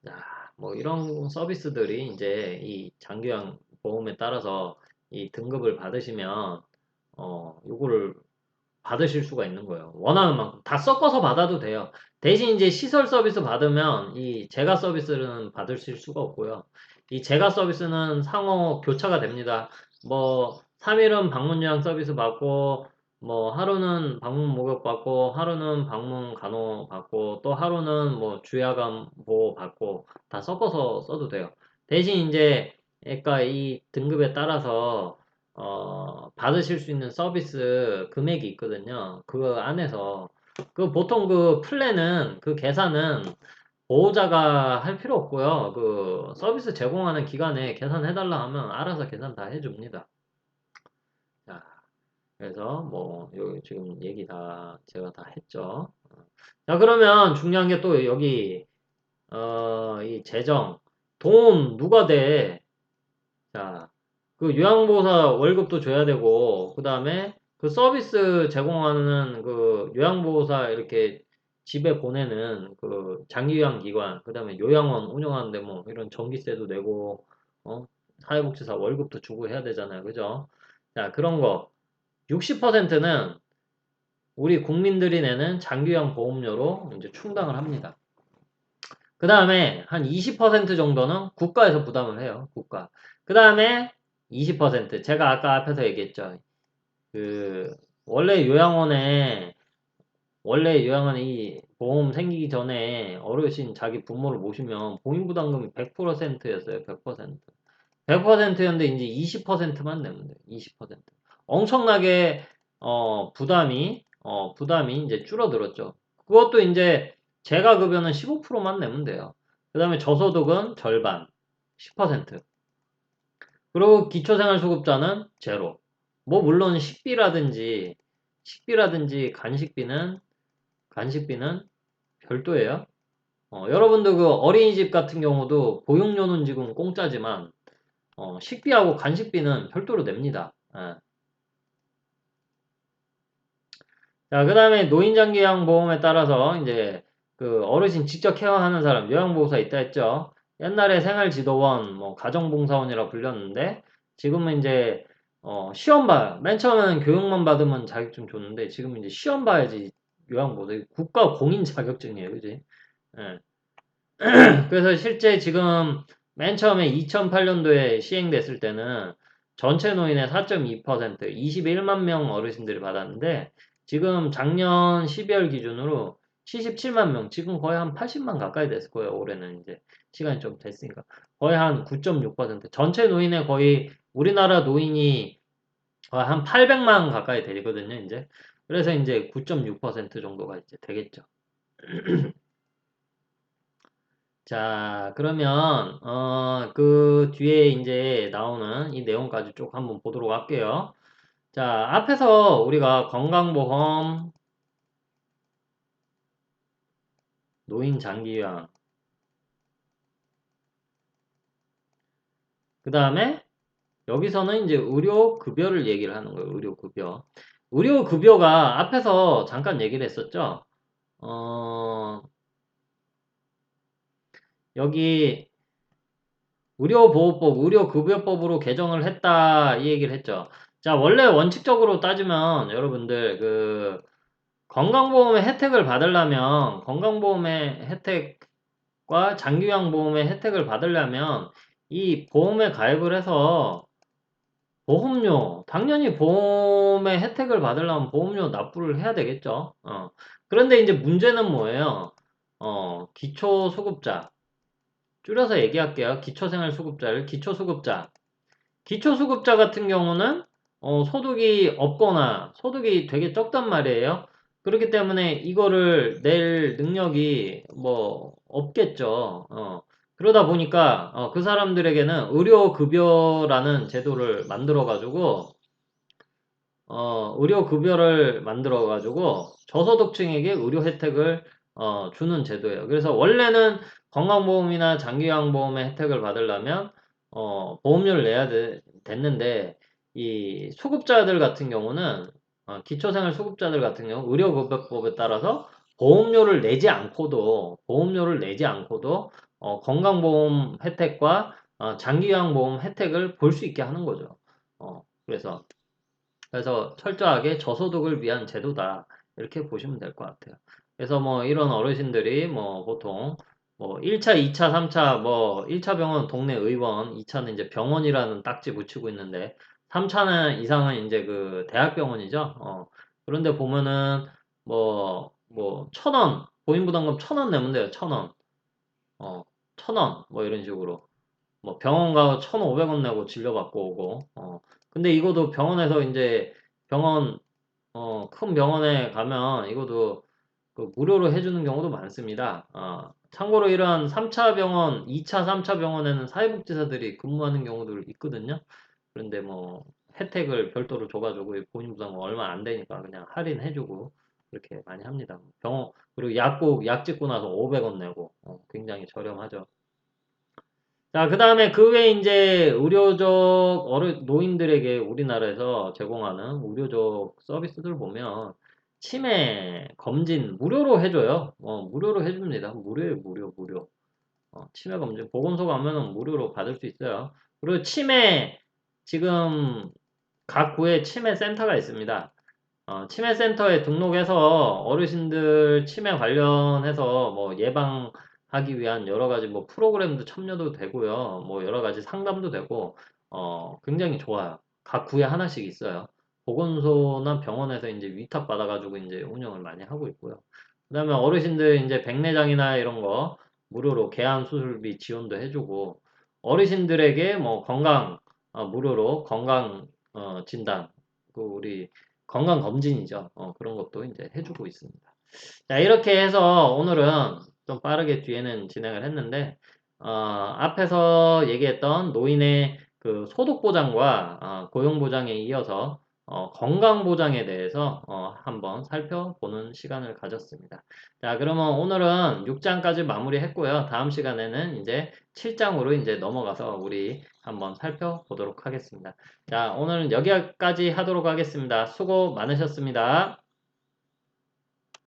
자, 뭐 이런 서비스들이 이제 이 장기요양 보험에 따라서 이 등급을 받으시면 요거를 받으실 수가 있는 거예요. 원하는 만큼 다 섞어서 받아도 돼요. 대신 이제 시설 서비스 받으면 이 재가 서비스는 받으실 수가 없고요. 이 재가 서비스는 상호 교차가 됩니다. 뭐 3일은 방문 요양 서비스 받고 뭐 하루는 방문 목욕 받고 하루는 방문 간호 받고 또 하루는 뭐 주야간 보호 받고 다 섞어서 써도 돼요. 대신 이제 그러니까 이 등급에 따라서 받으실 수 있는 서비스 금액이 있거든요. 그 안에서 그 보통 그 플랜은 그 계산은 보호자가 할 필요 없고요. 그 서비스 제공하는 기관에 계산해달라 하면 알아서 계산 다 해줍니다. 자, 그래서 뭐 지금 얘기 다 제가 다 했죠. 자, 그러면 중요한 게 또 여기 이 재정 도움 누가 돼? 자, 그 요양보호사 월급도 줘야 되고, 그 다음에 그 서비스 제공하는 그 요양보호사 이렇게 집에 보내는 그 장기요양기관, 그 다음에 요양원 운영하는데 뭐 이런 전기세도 내고, 사회복지사 월급도 주고 해야 되잖아요. 그죠? 자, 그런 거. 60%는 우리 국민들이 내는 장기요양 보험료로 이제 충당을 합니다. 그 다음에 한 20% 정도는 국가에서 부담을 해요. 국가. 그 다음에 20% 제가 아까 앞에서 얘기했죠. 그 원래 요양원에 이 보험 생기기 전에 어르신 자기 부모를 모시면 보험부담금이 100%였어요. 100%. 100%였는데 이제 20%만 내면 돼요. 20%. 엄청나게 부담이 이제 줄어들었죠. 그것도 이제 재가급여는 15%만 내면 돼요. 그 다음에 저소득은 절반, 10%. 그리고 기초생활수급자는 제로. 뭐 물론 식비라든지 간식비는 별도예요. 여러분들 그 어린이집 같은 경우도 보육료는 지금 공짜지만 식비하고 간식비는 별도로 냅니다. 예. 자, 그 다음에 노인장기요양보험에 따라서 이제 그 어르신 직접 케어하는 사람, 요양보호사 있다 했죠. 옛날에 생활지도원, 뭐 가정봉사원이라 불렸는데 지금은 이제 시험 봐요. 맨 처음에는 교육만 받으면 자격증 줬는데 지금 이제 시험 봐야지 요양보호사. 국가 공인 자격증이에요, 그지? 예. 그래서 실제 지금 맨 처음에 2008년도에 시행됐을 때는 전체 노인의 4.2%, 21만 명 어르신들이 받았는데 지금 작년 12월 기준으로 77만 명, 지금 거의 한 80만 가까이 됐을 거예요. 올해는 이제 시간이 좀 됐으니까 거의 한 9.6%, 전체 노인의 거의 우리나라 노인이 한 800만 가까이 되거든요, 이제. 그래서 이제 9.6% 정도가 이제 되겠죠. 자, 그러면, 그 뒤에 이제 나오는 이 내용까지 쭉 한번 보도록 할게요. 자, 앞에서 우리가 건강보험, 노인 장기요양, 그 다음에 여기서는 이제 의료급여를 얘기를 하는 거예요, 의료급여. 의료급여가 앞에서 잠깐 얘기를 했었죠. 어, 여기 의료보호법, 의료급여법으로 개정을 했다 이 얘기를 했죠. 자, 원래 원칙적으로 따지면 여러분들 그 건강보험의 혜택을 받으려면 건강보험의 혜택과 장기요양보험의 혜택을 받으려면 이 보험에 가입을 해서 보험료, 당연히 보험의 혜택을 받으려면 보험료 납부를 해야 되겠죠. 그런데 이제 문제는 뭐예요? 기초수급자. 줄여서 얘기할게요. 기초생활수급자를 기초수급자. 기초수급자 같은 경우는 소득이 없거나 소득이 되게 적단 말이에요. 그렇기 때문에 이거를 낼 능력이 뭐 없겠죠. 그러다 보니까 그 사람들에게는 의료급여라는 제도를 만들어가지고 의료급여를 만들어가지고 저소득층에게 의료 혜택을 주는 제도예요. 그래서 원래는 건강보험이나 장기요양보험의 혜택을 받으려면 보험료를 내야 됐는데 이 수급자들 같은 경우는 기초생활 수급자들 같은 경우 의료급여법에 따라서 보험료를 내지 않고도 건강보험 혜택과 장기요양보험 혜택을 볼 수 있게 하는 거죠. 그래서 철저하게 저소득을 위한 제도다. 이렇게 보시면 될 것 같아요. 그래서 뭐 이런 어르신들이 뭐 보통 뭐 1차, 2차, 3차 뭐 1차 병원 동네 의원, 2차는 이제 병원이라는 딱지 붙이고 있는데 3차는 이상은 이제 그 대학병원이죠. 그런데 보면은 뭐 1,000원, 보험부담금 1,000원 내면 돼요. 1,000원. 어, 1,000원 뭐 이런 식으로. 뭐 병원 가서 1,500원 내고 진료받고 오고, 근데 이것도 병원에서 이제 병원, 큰 병원에 가면 이것도 그 무료로 해주는 경우도 많습니다. 참고로 이런 3차 병원, 2차, 3차 병원에는 사회복지사들이 근무하는 경우도 있거든요. 그런데 뭐 혜택을 별도로 줘가지고 본인 부담금 얼마 안 되니까 그냥 할인해주고 그렇게 많이 합니다. 병원, 그리고 약 찍고 나서 500원 내고, 굉장히 저렴하죠. 자, 그 다음에 그 외에 이제 의료적 노인들에게 우리나라에서 제공하는 의료적 서비스들 보면 치매 검진 무료로 해줘요. 무료로 해줍니다. 무료예요, 무료. 치매 검진 보건소 가면은 무료로 받을 수 있어요. 그리고 치매 지금 각 구에 치매 센터가 있습니다. 치매센터에 등록해서 어르신들 치매 관련해서 뭐 예방하기 위한 여러 가지 뭐 프로그램도 참여도 되고요. 뭐 여러 가지 상담도 되고, 굉장히 좋아요. 각 구에 하나씩 있어요. 보건소나 병원에서 이제 위탁받아가지고 이제 운영을 많이 하고 있고요. 그 다음에 어르신들 이제 백내장이나 이런 거 무료로 개안 수술비 지원도 해주고, 어르신들에게 뭐 무료로 건강, 진단, 그 우리 건강검진이죠. 그런 것도 이제 해주고 있습니다. 자, 이렇게 해서 오늘은 좀 빠르게 뒤에는 진행을 했는데, 앞에서 얘기했던 노인의 그 소득보장과 고용보장에 이어서 건강보장에 대해서 한번 살펴보는 시간을 가졌습니다. 자, 그러면 오늘은 6장까지 마무리했고요. 다음 시간에는 이제 7장으로 이제 넘어가서 우리 한번 살펴보도록 하겠습니다. 자, 오늘은 여기까지 하도록 하겠습니다. 수고 많으셨습니다.